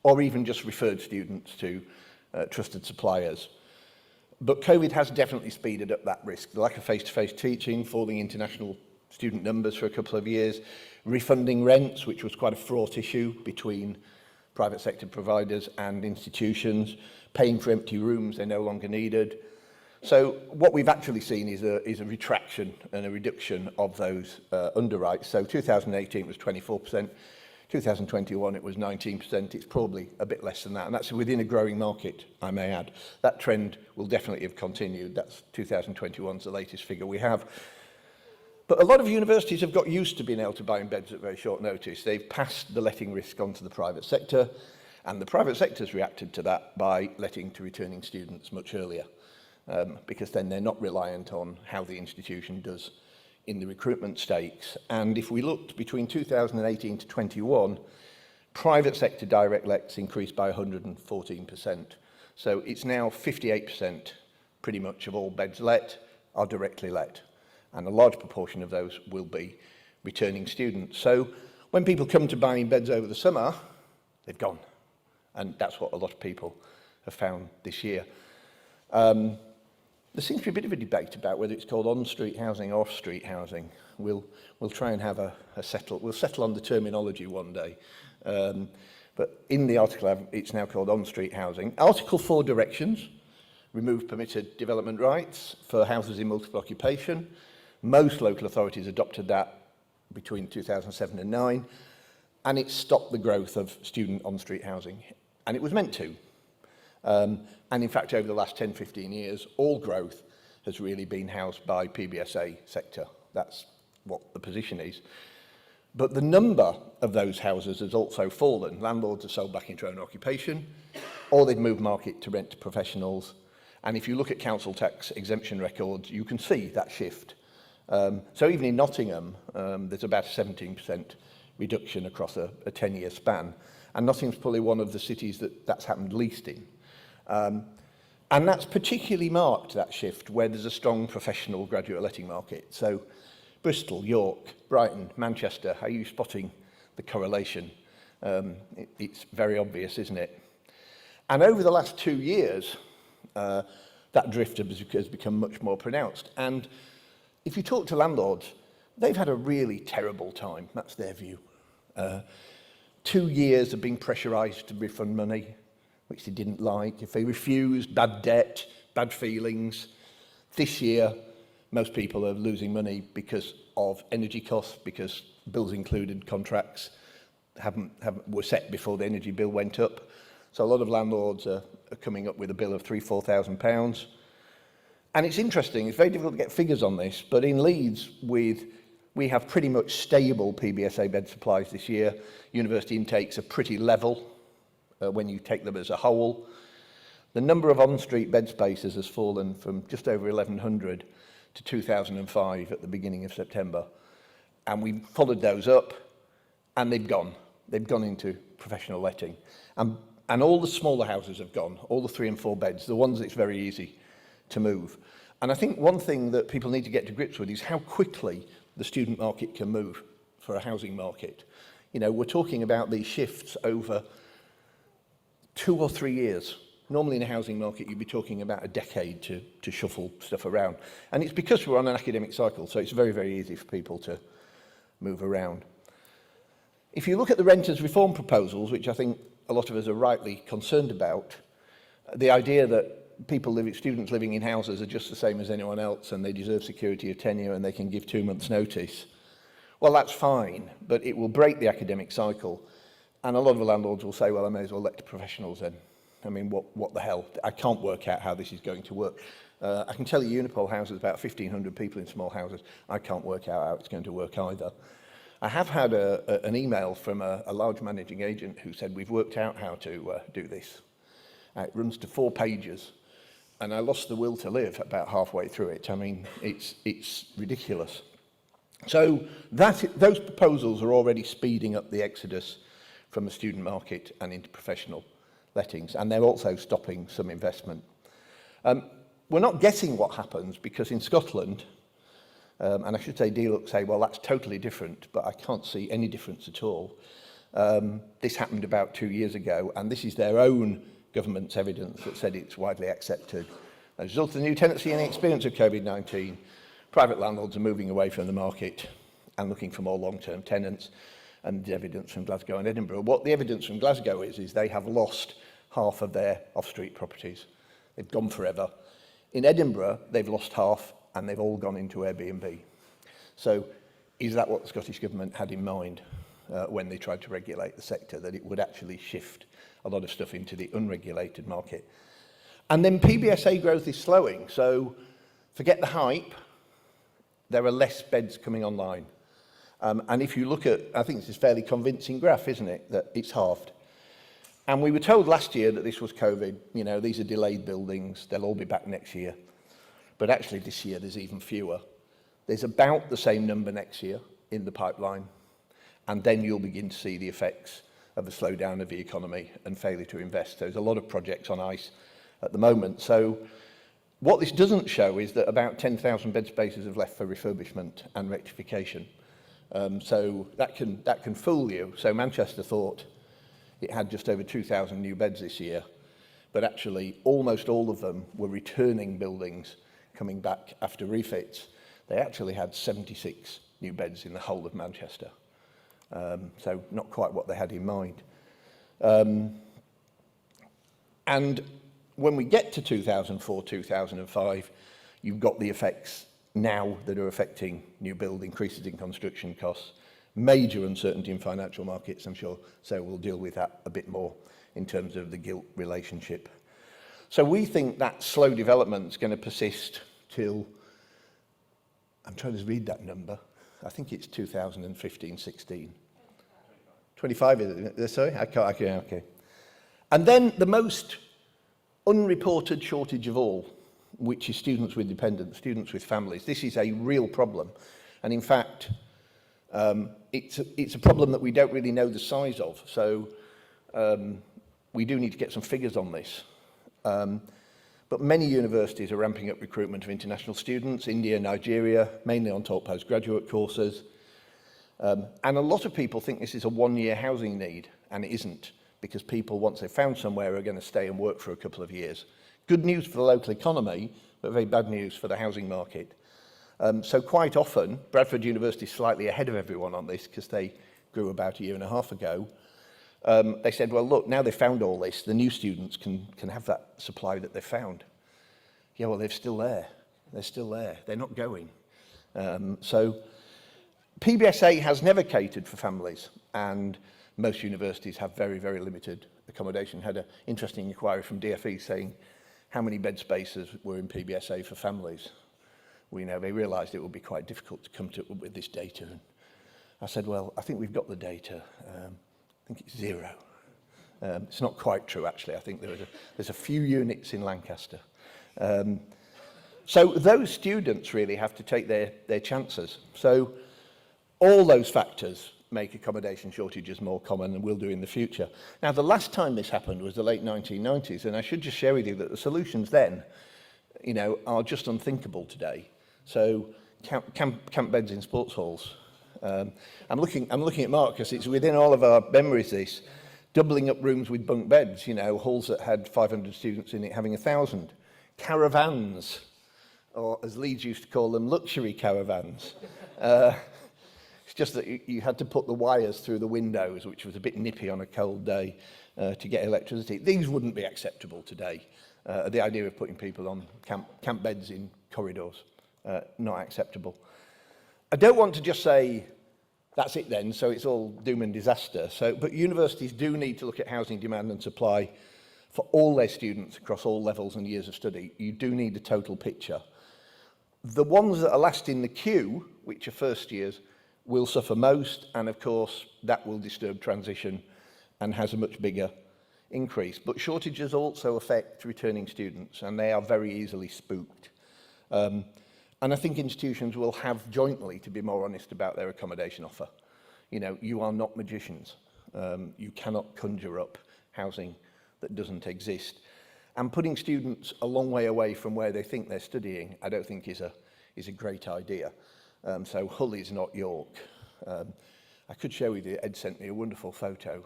Speaker 7: or even just referred students to trusted suppliers. But COVID has definitely speeded up that risk. The lack of face-to-face teaching, falling international student numbers for a couple of years, refunding rents, which was quite a fraught issue between private sector providers and institutions, paying for empty rooms they no longer needed. So what we've actually seen is a retraction and a reduction of those underwrites. So 2018 was 24%, 2021 it was 19%, it's probably a bit less than that, and that's within a growing market, I may add. That trend will definitely have continued. That's 2021's the latest figure we have. But a lot of universities have got used to being able to buy in beds at very short notice. They've passed the letting risk onto the private sector, and the private sector's reacted to that by letting to returning students much earlier, because then they're not reliant on how the institution does in the recruitment stakes. And if we looked between 2018 to 21, private sector direct lets increased by 114%. So it's now 58% pretty much of all beds let are directly let. And a large proportion of those will be returning students. So when people come to buying beds over the summer, they've gone. And that's what a lot of people have found this year. There seems to be a bit of a debate about whether it's called on-street housing or off-street housing. We'll try and have we'll settle on the terminology one day. But in the article, it's now called on-street housing. Article 4 directions remove permitted development rights for houses in multiple occupation. Most local authorities adopted that between 2007 and 2009, and it stopped the growth of student on-street housing, and it was meant to. And in fact, over the last 10, 15 years, all growth has really been housed by PBSA sector. That's what the position is. But the number of those houses has also fallen. Landlords are sold back into own occupation, or they've moved market to rent to professionals. And if you look at council tax exemption records, you can see that shift. So even in Nottingham, there's about a 17% reduction across a 10-year span. And Nottingham's probably one of the cities that's happened least in. And that's particularly marked, that shift, where there's a strong professional graduate letting market. So Bristol, York, Brighton, Manchester, are you spotting the correlation? It's very obvious, isn't it? And over the last 2 years, that drift has become much more pronounced. And if you talk to landlords, they've had a really terrible time. That's their view. 2 years of being pressurised to refund money, which they didn't like. If they refused, bad debt, bad feelings. This year, most people are losing money because of energy costs, because bills included contracts were set before the energy bill went up. So a lot of landlords are coming up with a bill of £3,000–4,000. And it's interesting, it's very difficult to get figures on this, but in Leeds, we have pretty much stable PBSA bed supplies this year. University intakes are pretty level when you take them as a whole. The number of on-street bed spaces has fallen from just over 1,100 to 2,005 at the beginning of September. And we followed those up, and they've gone. They've gone into professional letting. And all the smaller houses have gone, all the 3 and 4 beds, the ones that's very easy to move. And I think one thing that people need to get to grips with is how quickly the student market can move for a housing market. You know, we're talking about these shifts over 2 or 3 years. Normally in a housing market, you'd be talking about a decade to shuffle stuff around. And it's because we're on an academic cycle, so it's very, very easy for people to move around. If you look at the renters' reform proposals, which I think a lot of us are rightly concerned about, the idea that students living in houses are just the same as anyone else and they deserve security of tenure and they can give 2 months' notice. Well, that's fine, but it will break the academic cycle And a lot of the landlords will say, well, I may as well let the professionals in. I mean, what the hell? I can't work out how this is going to work. I can tell you Unipol houses about 1,500 people in small houses. I can't work out how it's going to work either. I have had an email from a large managing agent who said, we've worked out how to do this. It runs to 4 pages. And I lost the will to live about halfway through it. I mean, it's ridiculous. So those proposals are already speeding up the exodus from the student market and into professional lettings, and they're also stopping some investment. We're not guessing what happens because in Scotland, and I should say DLUC say, well, that's totally different, but I can't see any difference at all. This happened about 2 years ago, and this is their own government's evidence that said it's widely accepted. As a result of the new tenancy and the experience of COVID-19, private landlords are moving away from the market and looking for more long-term tenants, and the evidence from Glasgow and Edinburgh. What the evidence from Glasgow is they have lost half of their off-street properties. They've gone forever. In Edinburgh, they've lost half, and they've all gone into Airbnb. So is that what the Scottish Government had in mind when they tried to regulate the sector, that it would actually shift a lot of stuff into the unregulated market? And then PBSA growth is slowing, so forget the hype, there are less beds coming online. And if you look at, I think this is a fairly convincing graph, isn't it, that it's halved. And we were told last year that this was COVID, you know, these are delayed buildings, they'll all be back next year. But actually this year there's even fewer. There's about the same number next year in the pipeline, and then you'll begin to see the effects of the slowdown of the economy and failure to invest. There's a lot of projects on ice at the moment. So what this doesn't show is that about 10,000 bed spaces have left for refurbishment and rectification. So that can fool you. So Manchester thought it had just over 2,000 new beds this year, but actually almost all of them were returning buildings coming back after refits. They actually had 76 new beds in the whole of Manchester. So not quite what they had in mind. And when we get to 2004, 2005, you've got the effects now that are affecting new build, increases in construction costs, major uncertainty in financial markets. I'm sure Sarah will deal with that a bit more in terms of the gilt relationship. So we think that slow development is going to persist till, I'm trying to read that number, I think it's 2015-16. 25, is it? Sorry? Okay. And then the most unreported shortage of all, which is students with dependents, students with families. This is a real problem. And in fact, it's a problem that we don't really know the size of. So we do need to get some figures on this. But many universities are ramping up recruitment of international students, India, Nigeria, mainly on top postgraduate courses. And a lot of people think this is a one-year housing need, and it isn't, because people, once they've found somewhere, are going to stay and work for a couple of years. Good news for the local economy, but very bad news for the housing market. So quite often, Bradford University is slightly ahead of everyone on this because they grew about a year and a half ago. They said, well, look, now they've found all this, the new students can have that supply that they've found. Yeah, well, they're still there. They're still there. They're not going. So PBSA has never catered for families, and most universities have very, very limited accommodation. Had an interesting inquiry from DFE saying how many bed spaces were in PBSA for families. They realised it would be quite difficult to come to with this data. And I said, well, I think we've got the data. I think it's 0. It's not quite true, actually. I think there's a few units in Lancaster. So those students really have to take their chances. So all those factors make accommodation shortages more common, and will do in the future. Now, the last time this happened was the late 1990s, and I should just share with you that the solutions then, are just unthinkable today. So camp beds in sports halls. I'm looking at Mark because it's within all of our memories, this. Doubling up rooms with bunk beds, halls that had 500 students in it having 1,000. Caravans, or as Leeds used to call them, luxury caravans. It's just that you had to put the wires through the windows, which was a bit nippy on a cold day, to get electricity. These wouldn't be acceptable today. The idea of putting people on camp beds in corridors, not acceptable. I don't want to just say that's it then, so it's all doom and disaster. So, but universities do need to look at housing demand and supply for all their students across all levels and years of study. You do need a total picture. The ones that are last in the queue, which are first years, will suffer most, and of course that will disturb transition and has a much bigger increase. But shortages also affect returning students, and they are very easily spooked. And I think institutions will have jointly to be more honest about their accommodation offer. You know, you are not magicians. You cannot conjure up housing that doesn't exist. And putting students a long way away from where they think they're studying, I don't think is a great idea. So Hull is not York. I could show you, Ed sent me a wonderful photo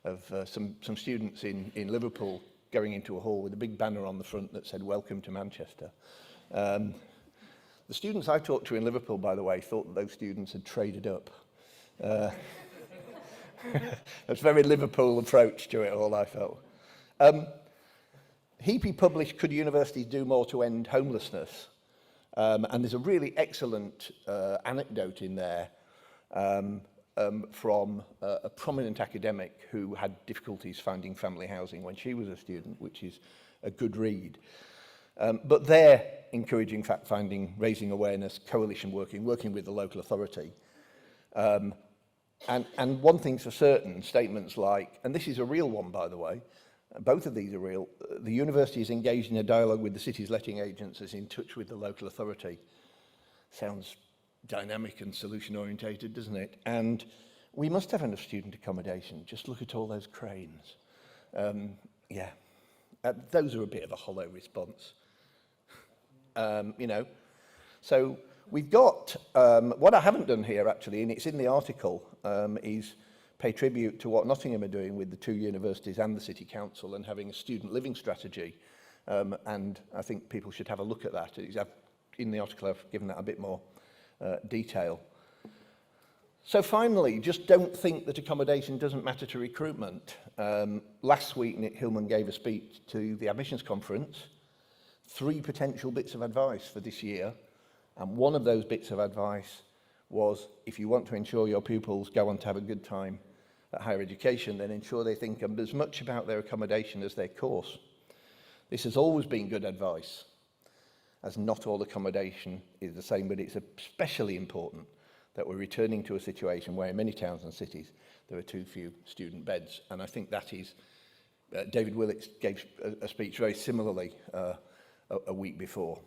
Speaker 7: of some students in Liverpool going into a hall with a big banner on the front that said, "Welcome to Manchester." The students I talked to in Liverpool, by the way, thought that those students had traded up. That's a very Liverpool approach to it all, I felt. Heapy published Could Universities Do More to End Homelessness? And there's a really excellent anecdote in there from a prominent academic who had difficulties finding family housing when she was a student, which is a good read. But they're encouraging fact-finding, raising awareness, coalition working with the local authority. And one thing's for certain, statements like, and this is a real one, by the way, both of these are real, the university is engaged in a dialogue with the city's letting agents, is in touch with the local authority. Sounds dynamic and solution-orientated, doesn't it? And we must have enough student accommodation. Just look at all those cranes. Yeah, those are a bit of a hollow response. You know, so we've got, what I haven't done here actually, and it's in the article, is pay tribute to what Nottingham are doing with the two universities and the City Council and having a student living strategy. And I think people should have a look at that. In the article I've given that a bit more detail. So finally, just don't think that accommodation doesn't matter to recruitment. Last week, Nick Hillman gave a speech to the Admissions Conference. 3 potential bits of advice for this year, and one of those bits of advice was, if you want to ensure your pupils go on to have a good time at higher education, then ensure they think as much about their accommodation as their course. This has always been good advice, as not all accommodation is the same, but it's especially important that we're returning to a situation where in many towns and cities there are too few student beds, and I think that is, David Willits gave a speech very similarly a week before.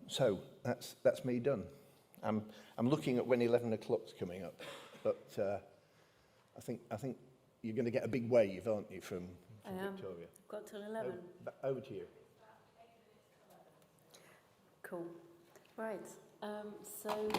Speaker 7: So that's me done. I'm looking at when 11 o'clock's coming up, but I think you're going to get a big wave, aren't you, from Victoria?
Speaker 8: I've got till 11.
Speaker 7: Over to you.
Speaker 8: Cool. Right. So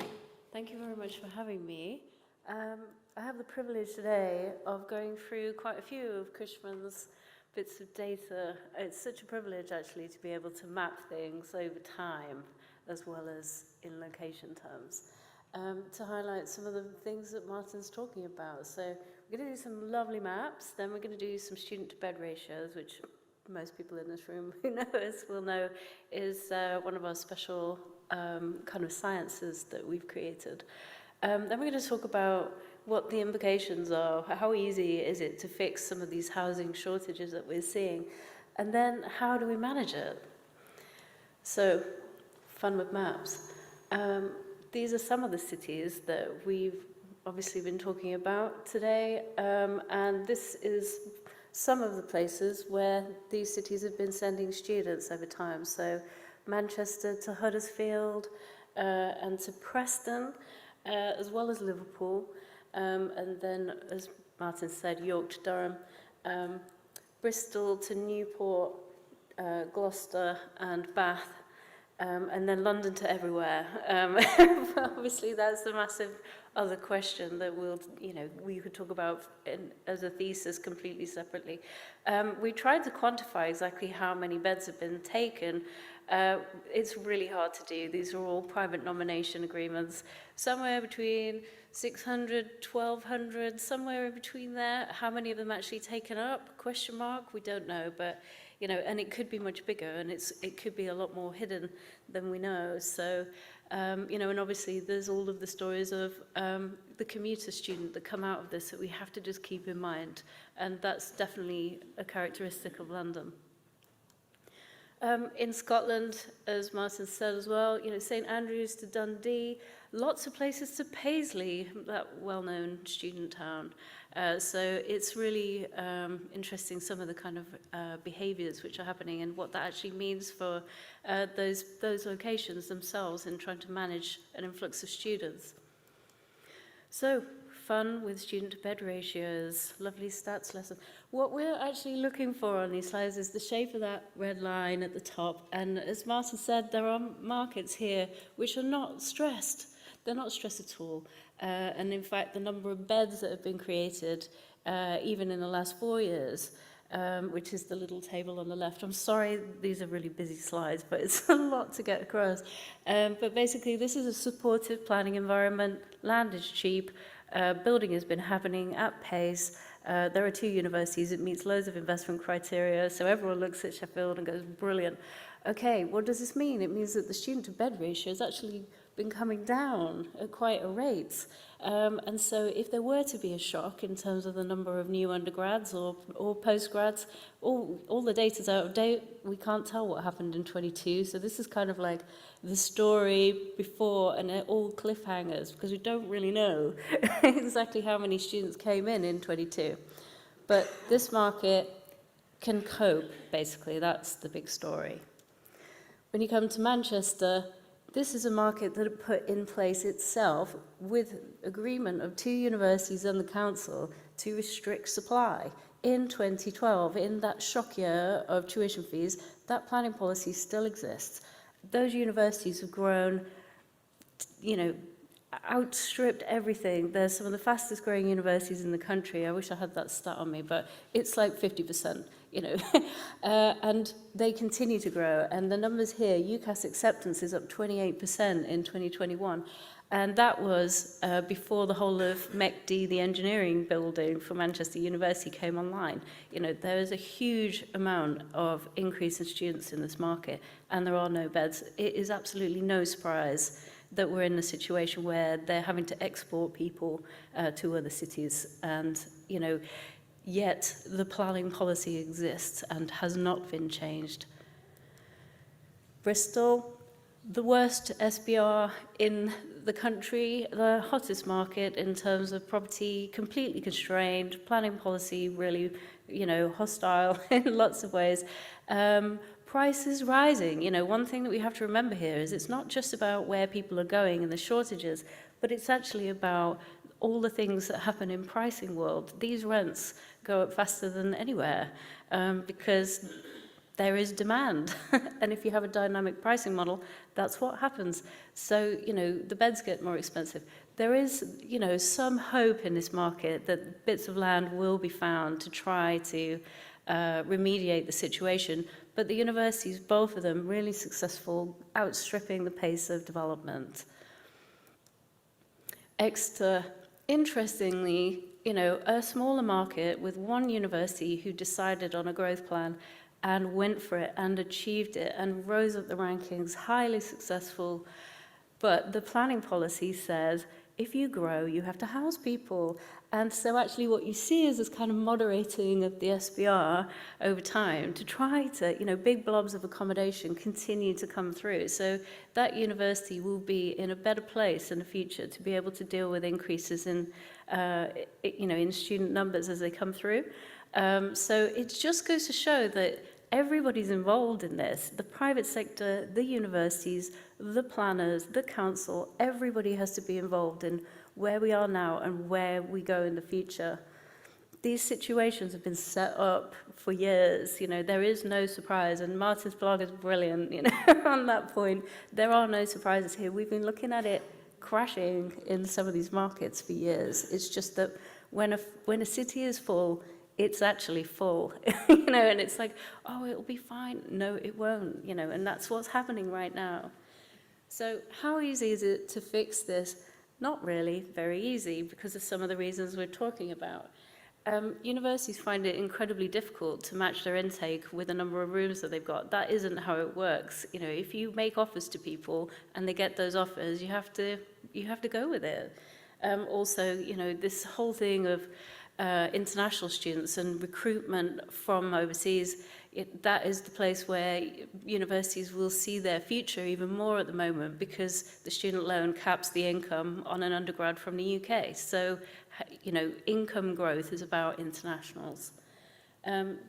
Speaker 8: thank you very much for having me. I have the privilege today of going through quite a few of Cushman's bits of data. It's such a privilege actually to be able to map things over time as well as in location terms, to highlight some of the things that Martin's talking about. So we're going to do some lovely maps, then we're going to do some student to bed ratios, which most people in this room who know us will know is one of our special kind of sciences that we've created. Then we're going to talk about what the implications are, how easy is it to fix some of these housing shortages that we're seeing, and then how do we manage it? So, fun with maps. These are some of the cities that we've obviously been talking about today, and this is some of the places where these cities have been sending students over time. So, Manchester to Huddersfield and to Preston, as well as Liverpool. And then, as Martin said, York to Durham, Bristol to Newport, Gloucester and Bath, and then London to everywhere. Obviously, that's the massive other question that we could talk about as a thesis completely separately. We tried to quantify exactly how many beds have been taken. It's really hard to do. These are all private nomination agreements, somewhere between 600, 1,200, somewhere in between there. How many of them actually taken up? Question mark. We don't know, but you know, and it could be much bigger, and it could be a lot more hidden than we know. So, you know, and obviously there's all of the stories of the commuter student that come out of this that we have to just keep in mind, and that's definitely a characteristic of London. In Scotland, as Martin said as well, you know, St Andrews to Dundee, lots of places to Paisley, that well-known student town. So it's really interesting some of the kind of behaviours which are happening and what that actually means for those locations themselves in trying to manage an influx of students. So, fun with student-to-bed ratios, lovely stats lesson. What we're actually looking for on these slides is the shape of that red line at the top. And as Martin said, there are markets here which are not stressed. They're not stressed at all. And in fact, the number of beds that have been created, even in the last 4 years, which is the little table on the left. I'm sorry, these are really busy slides, but it's a lot to get across. But basically, this is a supportive planning environment. Land is cheap. Building has been happening at pace. There are 2 universities. It meets loads of investment criteria. So everyone looks at Sheffield and goes, brilliant. Okay, what does this mean? It means that the student-to-bed ratio has actually been coming down at quite a rate. And so if there were to be a shock in terms of the number of new undergrads or postgrads, all the data's out of date. We can't tell what happened in 22. So this is kind of like the story before, and all cliffhangers, because we don't really know exactly how many students came in 22. But this market can cope, basically. That's the big story. When you come to Manchester, this is a market that had put in place itself with agreement of 2 universities and the council to restrict supply. In 2012, in that shock year of tuition fees, that planning policy still exists. Those universities have grown, you know, outstripped everything. They're some of the fastest growing universities in the country. I wish I had that stat on me, but it's like 50%. You know, and they continue to grow. And the numbers here, UCAS acceptance is up 28% in 2021. And that was before the whole of MECD, the engineering building for Manchester University, came online. You know, there is a huge amount of increase in students in this market, and there are no beds. It is absolutely no surprise that we're in a situation where they're having to export people to other cities. And, you know, yet the planning policy exists and has not been changed. Bristol, the worst SBR in the country, the hottest market in terms of property, completely constrained, planning policy really, you know, hostile in lots of ways. Prices rising. You know, one thing that we have to remember here is it's not just about where people are going and the shortages, but it's actually about all the things that happen in pricing world. These rents go up faster than anywhere because there is demand. And if you have a dynamic pricing model, that's what happens. So, you know, the beds get more expensive. There is, you know, some hope in this market that bits of land will be found to try to remediate the situation. But the universities, both of them, really successful, outstripping the pace of development. Exeter, interestingly, you know, a smaller market with one university who decided on a growth plan and went for it and achieved it and rose up the rankings, highly successful. But the planning policy says, if you grow, you have to house people. And so actually what you see is this kind of moderating of the SBR over time to try to, you know, big blobs of accommodation continue to come through. So that university will be in a better place in the future to be able to deal with increases in, you know, in student numbers as they come through. So it just goes to show that everybody's involved in this. The private sector, the universities, the planners, the council, everybody has to be involved in where we are now and where we go in the future. These situations have been set up for years. You know, there is no surprise, and Martin's blog is brilliant, you know, on that point. There are no surprises here. We've been looking at it crashing in some of these markets for years. It's just that when a city is full, it's actually full, you know, and it's like, oh, it'll be fine. No, it won't, you know, and that's what's happening right now. So how easy is it to fix this? Not really very easy because of some of the reasons we're talking about. Universities find it incredibly difficult to match their intake with the number of rooms that they've got. That isn't how it works. You know, if you make offers to people and they get those offers, you have to go with it. Also, you know, this whole thing of international students and recruitment from overseas, that is the place where universities will see their future even more at the moment, because the student loan caps the income on an undergrad from the UK. So, you know, income growth is about internationals.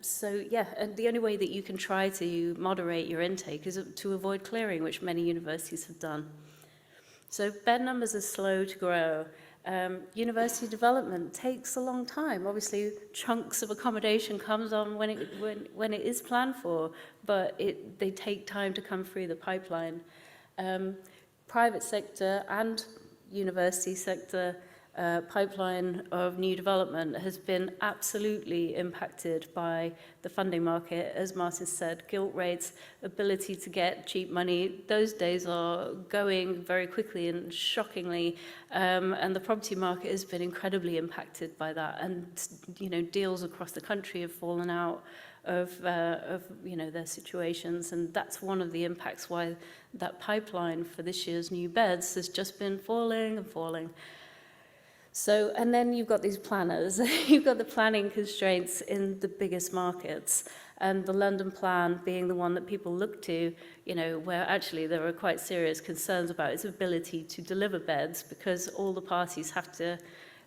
Speaker 8: So yeah, and the only way that you can try to moderate your intake is to avoid clearing, which many universities have done. So bed numbers are slow to grow. University development takes a long time. Obviously, chunks of accommodation comes on when it is planned for, but they take time to come through the pipeline. Private sector and university sector pipeline of new development has been absolutely impacted by the funding market. As Martin said, gilt rates, ability to get cheap money, those days are going very quickly and shockingly, and the property market has been incredibly impacted by that, and you know, deals across the country have fallen out of you know, their situations, and that's one of the impacts why that pipeline for this year's new beds has just been falling and falling. So, and then you've got these planners, you've got the planning constraints in the biggest markets, and the London plan being the one that people look to, you know, where actually there are quite serious concerns about its ability to deliver beds, because all the parties have to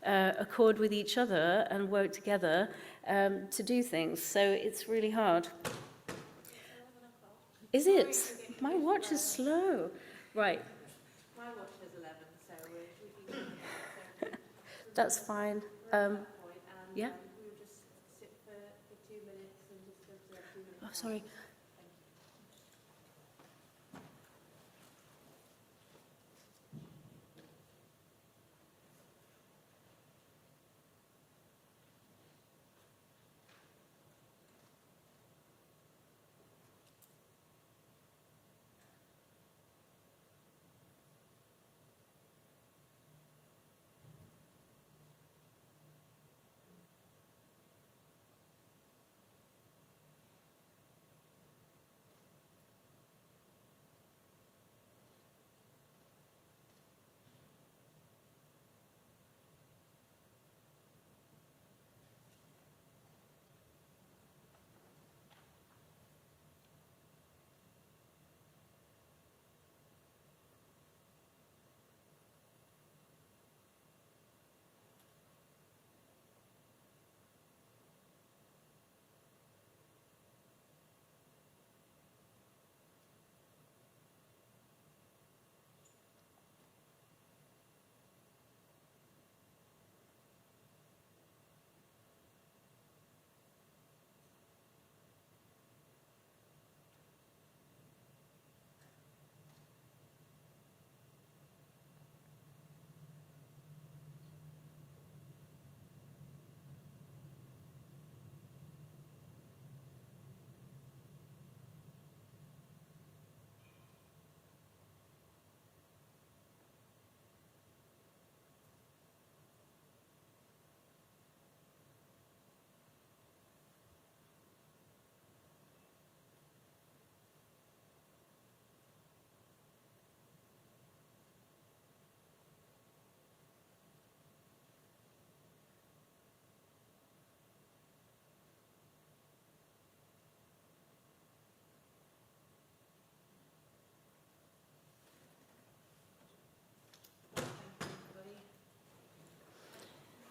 Speaker 8: accord with each other and work together to do things. So it's really hard. Is it? My watch is slow. Right.
Speaker 6: My watch says 11, so we can...
Speaker 8: That's fine.
Speaker 6: Yeah.
Speaker 8: Yeah.
Speaker 6: We will just sit for 2 minutes and just go to that 2 minutes.
Speaker 8: Oh, sorry.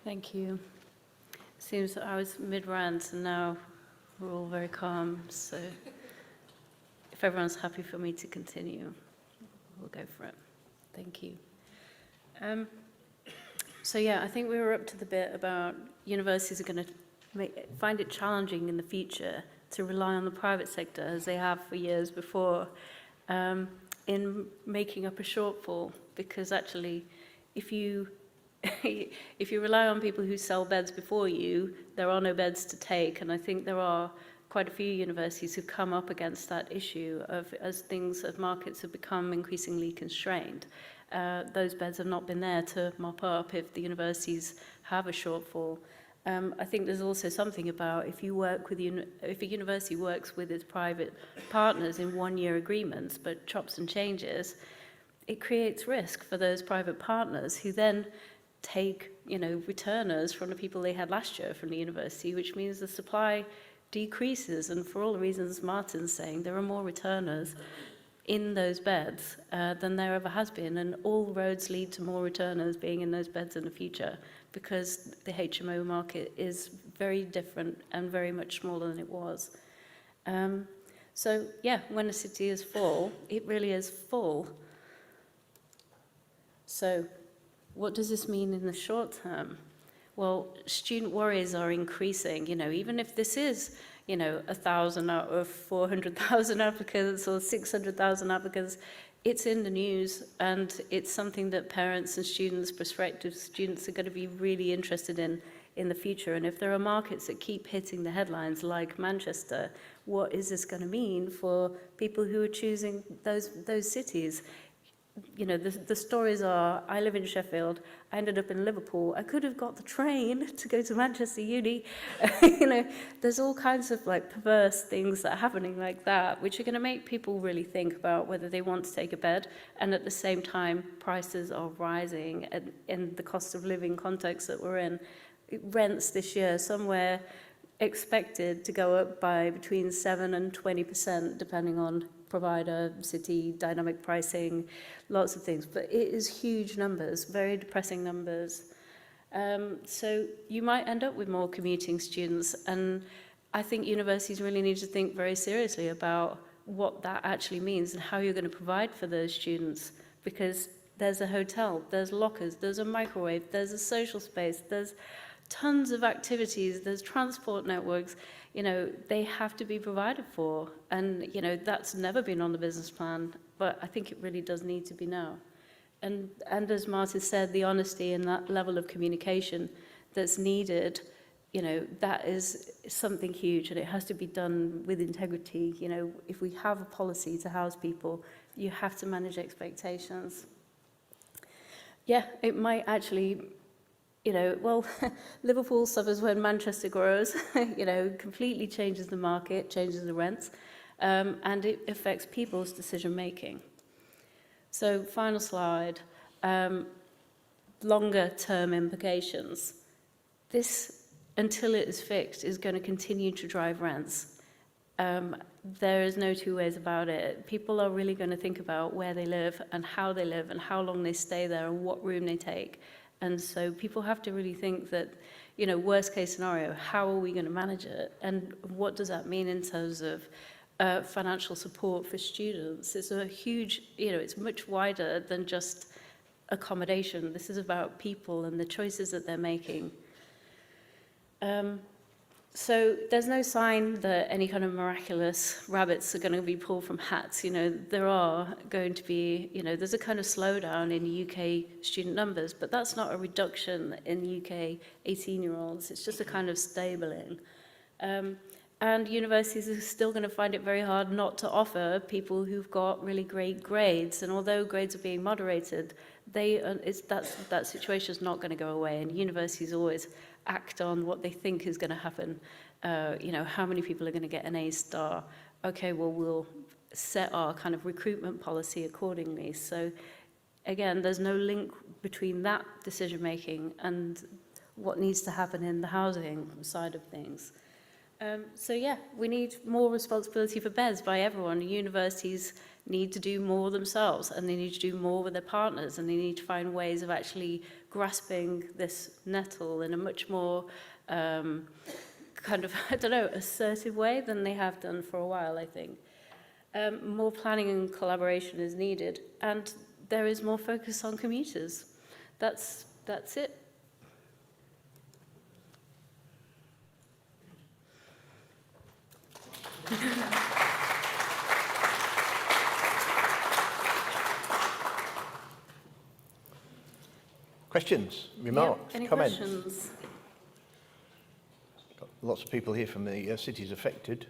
Speaker 8: Thank you. Seems that I was mid-rant and now we're all very calm, so if everyone's happy for me to continue, we'll go for it. Thank you. So yeah, I think we were up to the bit about universities are going to find it challenging in the future to rely on the private sector, as they have for years before, in making up a shortfall, because actually, if you rely on people who sell beds before you, there are no beds to take, and I think there are quite a few universities who've come up against that issue of as markets have become increasingly constrained. Those beds have not been there to mop up if the universities have a shortfall. I think there's also something about if you work with if a university works with its private partners in one-year agreements, but chops and changes, it creates risk for those private partners who then take, returners from the people they had last year from the university, which means the supply decreases. And for all the reasons Martin's saying, there are more returners in those beds than there ever has been, and all roads lead to more returners being in those beds in the future, because the HMO market is very different and very much smaller than it was. So yeah, when a city is full, it really is full. So what does this mean in the short term? Well, student worries are increasing. Even if this is 1,000 out of 400,000 applicants or 600,000 applicants, it's in the news, and it's something that parents and students, prospective students, are going to be really interested in the future. And if there are markets that keep hitting the headlines like Manchester, what is this going to mean for people who are choosing those cities? The stories are, I live in Sheffield, I ended up in Liverpool, I could have got the train to go to Manchester Uni. There's all kinds of perverse things that are happening like that, which are going to make people really think about whether they want to take a bed. And at the same time, prices are rising in the cost of living context that we're in. Rents this year somewhere expected to go up by between 7 and 20%, depending on provider, city, dynamic pricing, lots of things. But it is huge numbers, very depressing numbers. So you might end up with more commuting students. And I think universities really need to think very seriously about what that actually means and how you're going to provide for those students. Because there's a hotel, there's lockers, there's a microwave, there's a social space, there's tons of activities, there's transport networks, they have to be provided for. And, that's never been on the business plan, but I think it really does need to be now. And as Martin said, the honesty and that level of communication that's needed, that is something huge, and it has to be done with integrity. If we have a policy to house people, you have to manage expectations. Yeah, it might actually, Liverpool suffers when Manchester grows, completely changes the market, changes the rents, and it affects people's decision making. So final slide, longer term implications. This, until it is fixed, is going to continue to drive rents. There is no two ways about it. People are really going to think about where they live and how long they stay there and what room they take. And so people have to really think that, worst case scenario, how are we going to manage it? And what does that mean in terms of financial support for students? It's a huge, it's much wider than just accommodation. This is about people and the choices that they're making. So there's no sign that any kind of miraculous rabbits are going to be pulled from hats. There are going to be, there's a kind of slowdown in UK student numbers, but that's not a reduction in UK 18-year-olds. It's just a kind of stabling. And universities are still going to find it very hard not to offer people who've got really great grades. And although grades are being moderated, that situation is not going to go away. And universities always act on what they think is going to happen. How many people are going to get an A star? Okay, well, we'll set our kind of recruitment policy accordingly. So again, there's no link between that decision making and what needs to happen in the housing side of things. So yeah, we need more responsibility for beds by everyone. Universities need to do more themselves, and they need to do more with their partners, and they need to find ways of actually grasping this nettle in a much more assertive way than they have done for a while, I think. More planning and collaboration is needed, and there is more focus on commuters. That's it.
Speaker 7: Questions, remarks,
Speaker 8: Any
Speaker 7: comments?
Speaker 8: questions?
Speaker 7: Got lots of people here from the cities affected.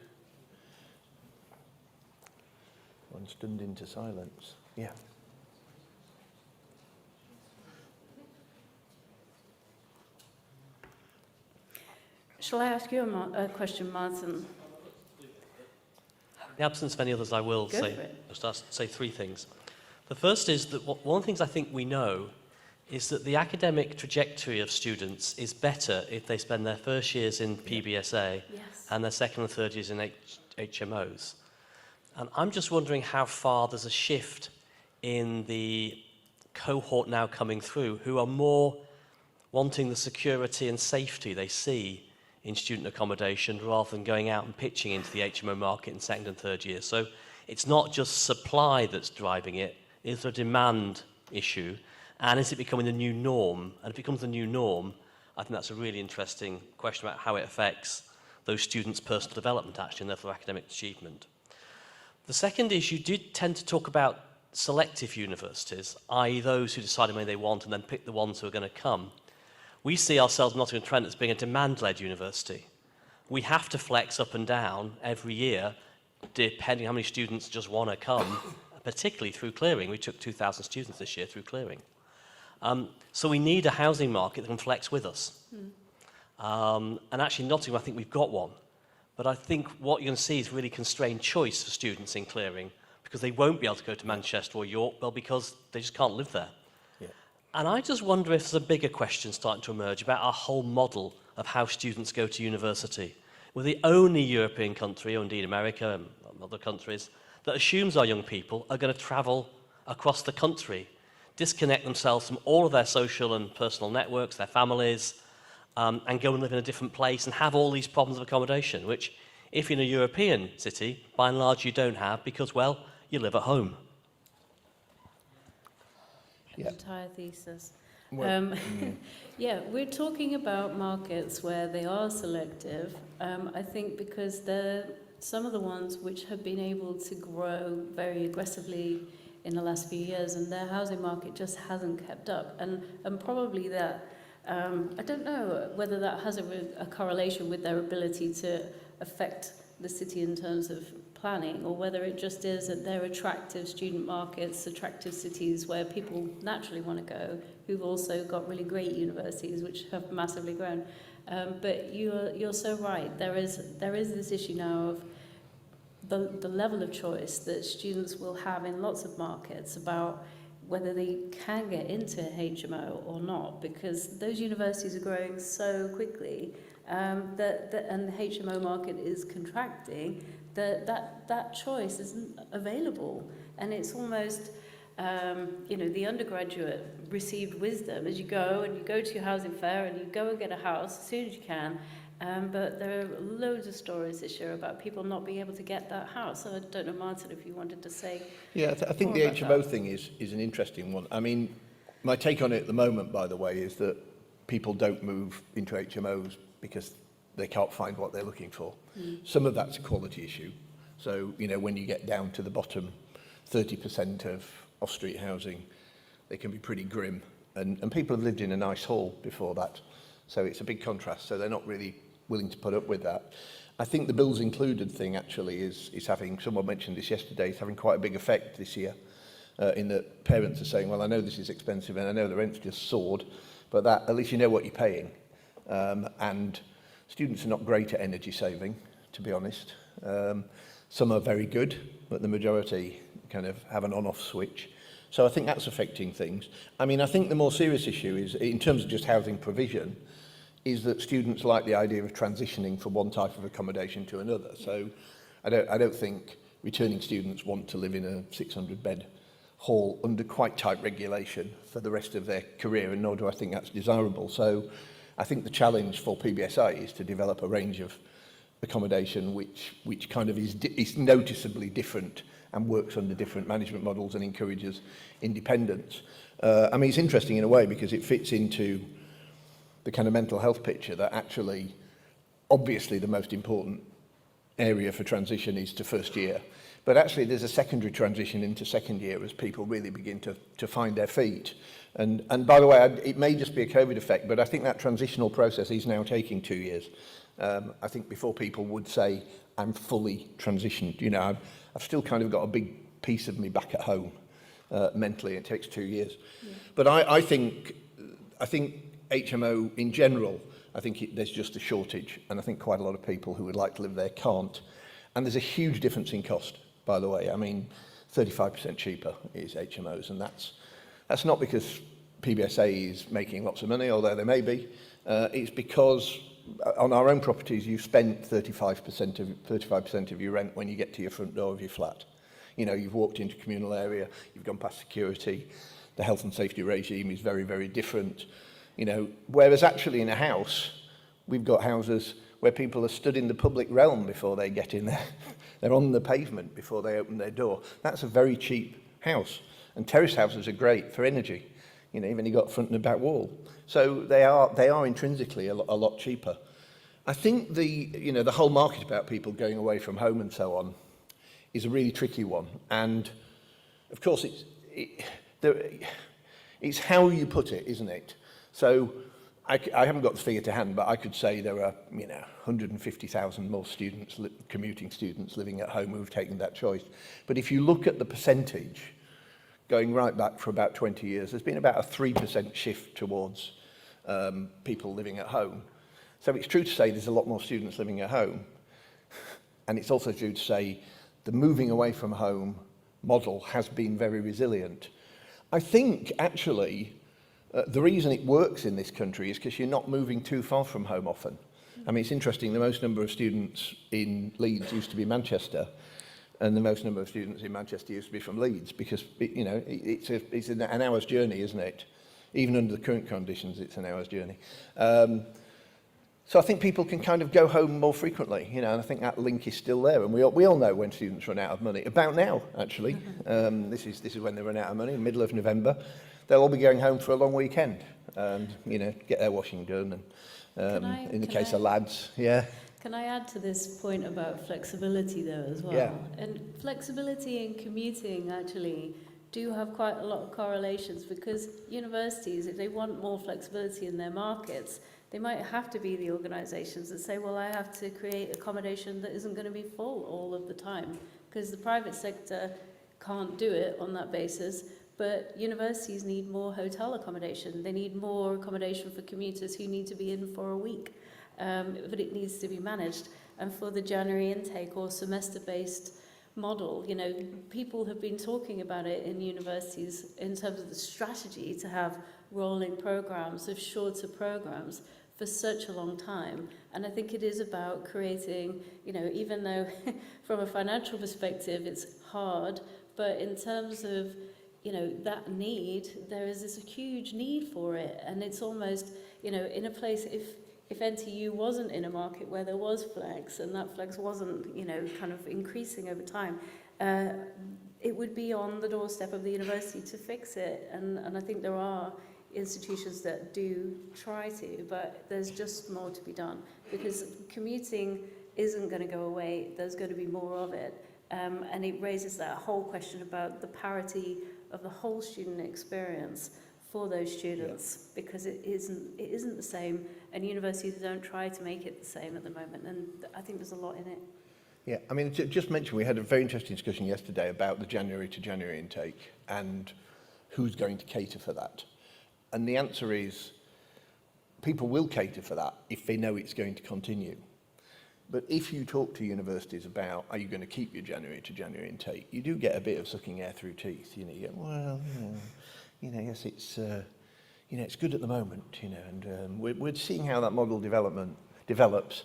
Speaker 7: One stunned into silence. Yeah.
Speaker 8: Shall I ask you a question, Martin?
Speaker 2: In the absence of any others, I will
Speaker 8: Go for it.
Speaker 2: say three things. The first is that one of the things I think we know is that the academic trajectory of students is better if they spend their first years in PBSA
Speaker 8: Yes.
Speaker 2: and their second and third years in HMOs. And I'm just wondering how far there's a shift in the cohort now coming through who are more wanting the security and safety they see in student accommodation rather than going out and pitching into the HMO market in second and third year. So it's not just supply that's driving it, it's a demand issue. And is it becoming the new norm? And if it becomes the new norm, I think that's a really interesting question about how it affects those students' personal development, actually, and therefore academic achievement. The second is you did tend to talk about selective universities, i.e. those who decide how many they want and then pick the ones who are going to come. We see ourselves in Nottingham-Trent as being a demand-led university. We have to flex up and down every year, depending on how many students just want to come, particularly through clearing. We took 2,000 students this year through clearing. So we need a housing market that can flex with us. And actually, Nottingham, I think we've got one. But I think what you're going to see is really constrained choice for students in clearing because they won't be able to go to Manchester or York, well, because they just can't live there. Yeah. And I just wonder if there's a bigger question starting to emerge about our whole model of how students go to university. We're the only European country, or indeed America and other countries, that assumes our young people are going to travel across the country, disconnect themselves from all of their social and personal networks, their families, and go and live in a different place and have all these problems of accommodation, which, if you're in a European city, by and large you don't have because, well, you live at home.
Speaker 8: Yeah. Entire thesis. Well, yeah, we're talking about markets where they are selective, I think because they're some of the ones which have been able to grow very aggressively in the last few years, and their housing market just hasn't kept up. And probably that, I don't know whether that has a correlation with their ability to affect the city in terms of planning, or whether it just is that they're attractive student markets, attractive cities where people naturally want to go, who've also got really great universities which have massively grown. But you're so right. There is this issue now of the level of choice that students will have in lots of markets about whether they can get into HMO or not, because those universities are growing so quickly and the HMO market is contracting, that choice isn't available. And it's almost, the undergraduate received wisdom as you go to your housing fair and you go and get a house as soon as you can. But there are loads of stories this year about people not being able to get that house. So I don't know, Martin, if you wanted to say.
Speaker 7: Yeah, I think the HMO thing is an interesting one. I mean, my take on it at the moment, by the way, is that people don't move into HMOs because they can't find what they're looking for. Some of that's a quality issue. So, when you get down to the bottom 30% of off-street housing, they can be pretty grim. And people have lived in a nice hall before that. So it's a big contrast. So they're not really willing to put up with that. I think the bills included thing actually is having, someone mentioned this yesterday, is having quite a big effect this year in that parents are saying, well, I know this is expensive and I know the rent's just soared, but that at least you know what you're paying. And students are not great at energy saving, to be honest. Some are very good, but the majority kind of have an on-off switch. So I think that's affecting things. I mean, I think the more serious issue is, in terms of just housing provision, is that students like the idea of transitioning from one type of accommodation to another. So I don't think returning students want to live in a 600-bed hall under quite tight regulation for the rest of their career, and nor do I think that's desirable. So I think the challenge for PBSA is to develop a range of accommodation which kind of is noticeably different and works under different management models and encourages independence. I mean, it's interesting in a way because it fits into the kind of mental health picture that actually, obviously the most important area for transition is to first year. But actually there's a secondary transition into second year as people really begin to find their feet. And by the way, it may just be a COVID effect, but I think that transitional process is now taking 2 years. I think before people would say, I'm fully transitioned. I've still kind of got a big piece of me back at home mentally. It takes 2 years. Yeah. But I think HMO in general I think there's just a shortage, and I think quite a lot of people who would like to live there can't. And there's a huge difference in cost, by the way. I mean, 35% cheaper is HMOs, and that's not because PBSA is making lots of money, although they may be. It's because on our own properties, you've spent 35% of your rent when you get to your front door of your flat. You know, you've walked into a communal area, you've gone past security, the health and safety regime is very, very different. You know, whereas actually in a house, we've got houses where people are stood in the public realm before they get in there. They're on the pavement before they open their door. That's a very cheap house. And terrace houses are great for energy. You know, even you've got front and back wall. So they are intrinsically a lot cheaper. I think the whole market about people going away from home and so on is a really tricky one. And of course, it's how you put it, isn't it? So I haven't got the figure to hand, but I could say there are 150,000 more students, commuting students living at home who've taken that choice. But if you look at the percentage, going right back for about 20 years, there's been about a 3% shift towards people living at home. So it's true to say there's a lot more students living at home. And it's also true to say the moving away from home model has been very resilient. I think, actually, the reason it works in this country is because you're not moving too far from home often. I mean, it's interesting, the most number of students in Leeds used to be Manchester, and the most number of students in Manchester used to be from Leeds, because, it's an hour's journey, isn't it? Even under the current conditions, it's an hour's journey. So I think people can kind of go home more frequently, and I think that link is still there. And we all know when students run out of money. About now, actually. This is when they run out of money, middle of November. They'll all be going home for a long weekend and, get their washing done. And in the case of lads, yeah.
Speaker 8: Can I add to this point about flexibility, though, as well?
Speaker 7: Yeah.
Speaker 8: And flexibility in commuting, actually, do have quite a lot of correlations, because universities, if they want more flexibility in their markets, they might have to be the organisations that say, well, I have to create accommodation that isn't going to be full all of the time, because the private sector can't do it on that basis. But universities need more hotel accommodation. They need more accommodation for commuters who need to be in for a week. But it needs to be managed. And for the January intake or semester-based model, people have been talking about it in universities in terms of the strategy to have rolling programs of shorter programs for such a long time. And I think it is about creating, even though from a financial perspective it's hard, but in terms of that need, there is this huge need for it. And it's almost, in a place, if NTU wasn't in a market where there was flex, and that flex wasn't, kind of increasing over time, it would be on the doorstep of the university to fix it. And I think there are institutions that do try to, but there's just more to be done, because commuting isn't going to go away. There's going to be more of it. And it raises that whole question about the parity of the whole student experience for those students, because it isn't the same, and universities don't try to make it the same at the moment, and I think there's a lot in it.
Speaker 7: Yeah, I mean, just mention, we had a very interesting discussion yesterday about the January to January intake and who's going to cater for that. And the answer is, people will cater for that if they know it's going to continue. But if you talk to universities about, are you going to keep your January to January intake, you do get a bit of sucking air through teeth. You go, well, yes, it's good at the moment, and we're seeing how that model develops.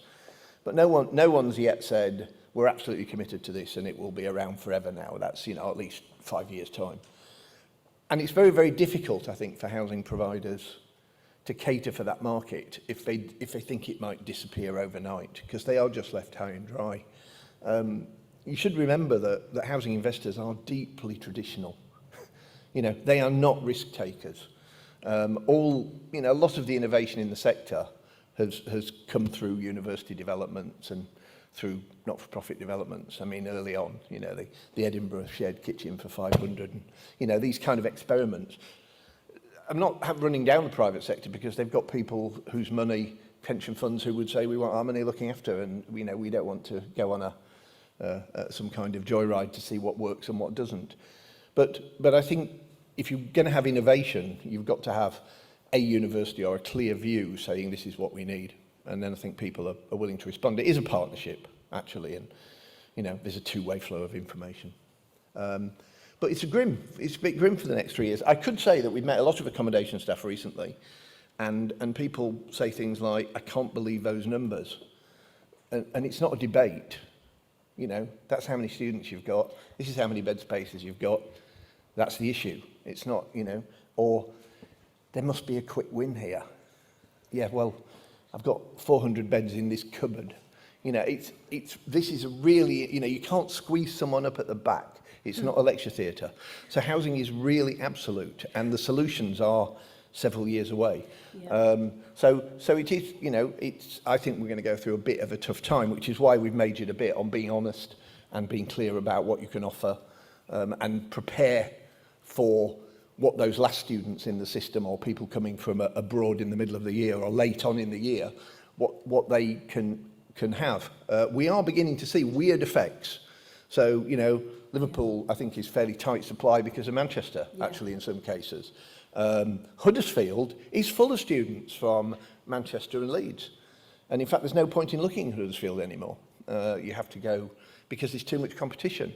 Speaker 7: But no one's yet said, we're absolutely committed to this and it will be around forever now. That's, at least 5 years' time. And it's very, very difficult, I think, for housing providers to cater for that market if they think it might disappear overnight, because they are just left high and dry. You should remember that housing investors are deeply traditional. They are not risk takers. A lot of the innovation in the sector has come through university developments and through not-for-profit developments. I mean, early on, the Edinburgh shared kitchen for 500, and, these kind of experiments. I'm not running down the private sector, because they've got people whose money, pension funds, who would say, we want our money looking after, and we don't want to go on some kind of joyride to see what works and what doesn't. But I think if you're going to have innovation, you've got to have a university or a clear view saying this is what we need. And then I think people are willing to respond. It is a partnership, actually, and you know, there's a two-way flow of information. But it's a bit grim for the next 3 years. I could say that we've met a lot of accommodation staff recently, and people say things like, I can't believe those numbers. And it's not a debate. You know, that's how many students you've got. This is how many bed spaces you've got. That's the issue. It's not, you know, or there must be a quick win here. Yeah, well, I've got 400 beds in this cupboard. You know, this is a really, you know, you can't squeeze someone up at the back. It's not a lecture theatre. So housing is really absolute, and the solutions are several years away.
Speaker 8: Yeah.
Speaker 7: So it is, you know, I think we're going to go through a bit of a tough time, which is why we've majored a bit on being honest and being clear about what you can offer, and prepare for what those last students in the system, or people coming from abroad in the middle of the year or late on in the year, what they can have. We are beginning to see weird effects. So, you know, Liverpool, I think, is fairly tight supply because of Manchester, actually, in some cases. Huddersfield is full of students from Manchester and Leeds. And in fact, there's no point in looking at Huddersfield anymore. You have to go because there's too much competition.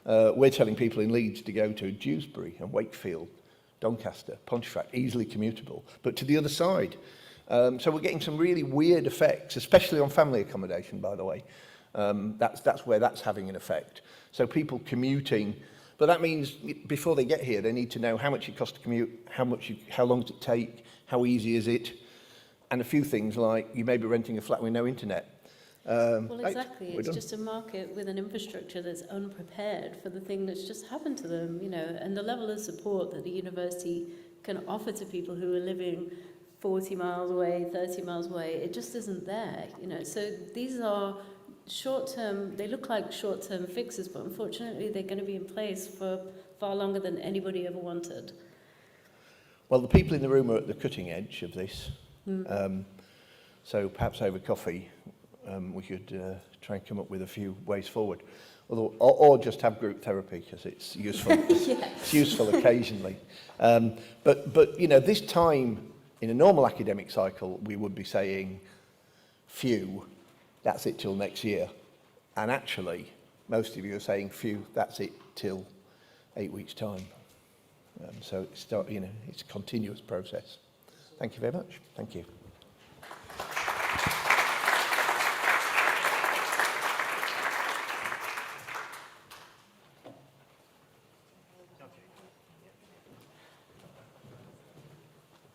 Speaker 7: We're telling people in Leeds to go to Dewsbury and Wakefield, Doncaster, Pontefract, easily commutable, but to the other side. So we're getting some really weird effects, especially on family accommodation, by the way. That's where that's having an effect. So people commuting, but that means before they get here, they need to know how much it costs to commute, how long does it take, how easy is it, and a few things like you may be renting a flat with no internet.
Speaker 8: Well, exactly.
Speaker 7: Right,
Speaker 8: it's just a market with an infrastructure that's unprepared for the thing that's just happened to them, you know, and the level of support that the university can offer to people who are living 40 miles away, 30 miles away, it just isn't there, you know. So these are short-term, they look like short-term fixes, but unfortunately they're going to be in place for far longer than anybody ever wanted.
Speaker 7: Well, the people in the room are at the cutting edge of this. So perhaps over coffee, we could try and come up with a few ways forward. Although, or just have group therapy, because it's useful. It's useful occasionally. But you know, this time in a normal academic cycle, we would be saying, phew, that's it till next year. And actually, most of you are saying, phew, that's it till 8 weeks' time. So it's, you know, it's a continuous process. Thank you very much. Thank you.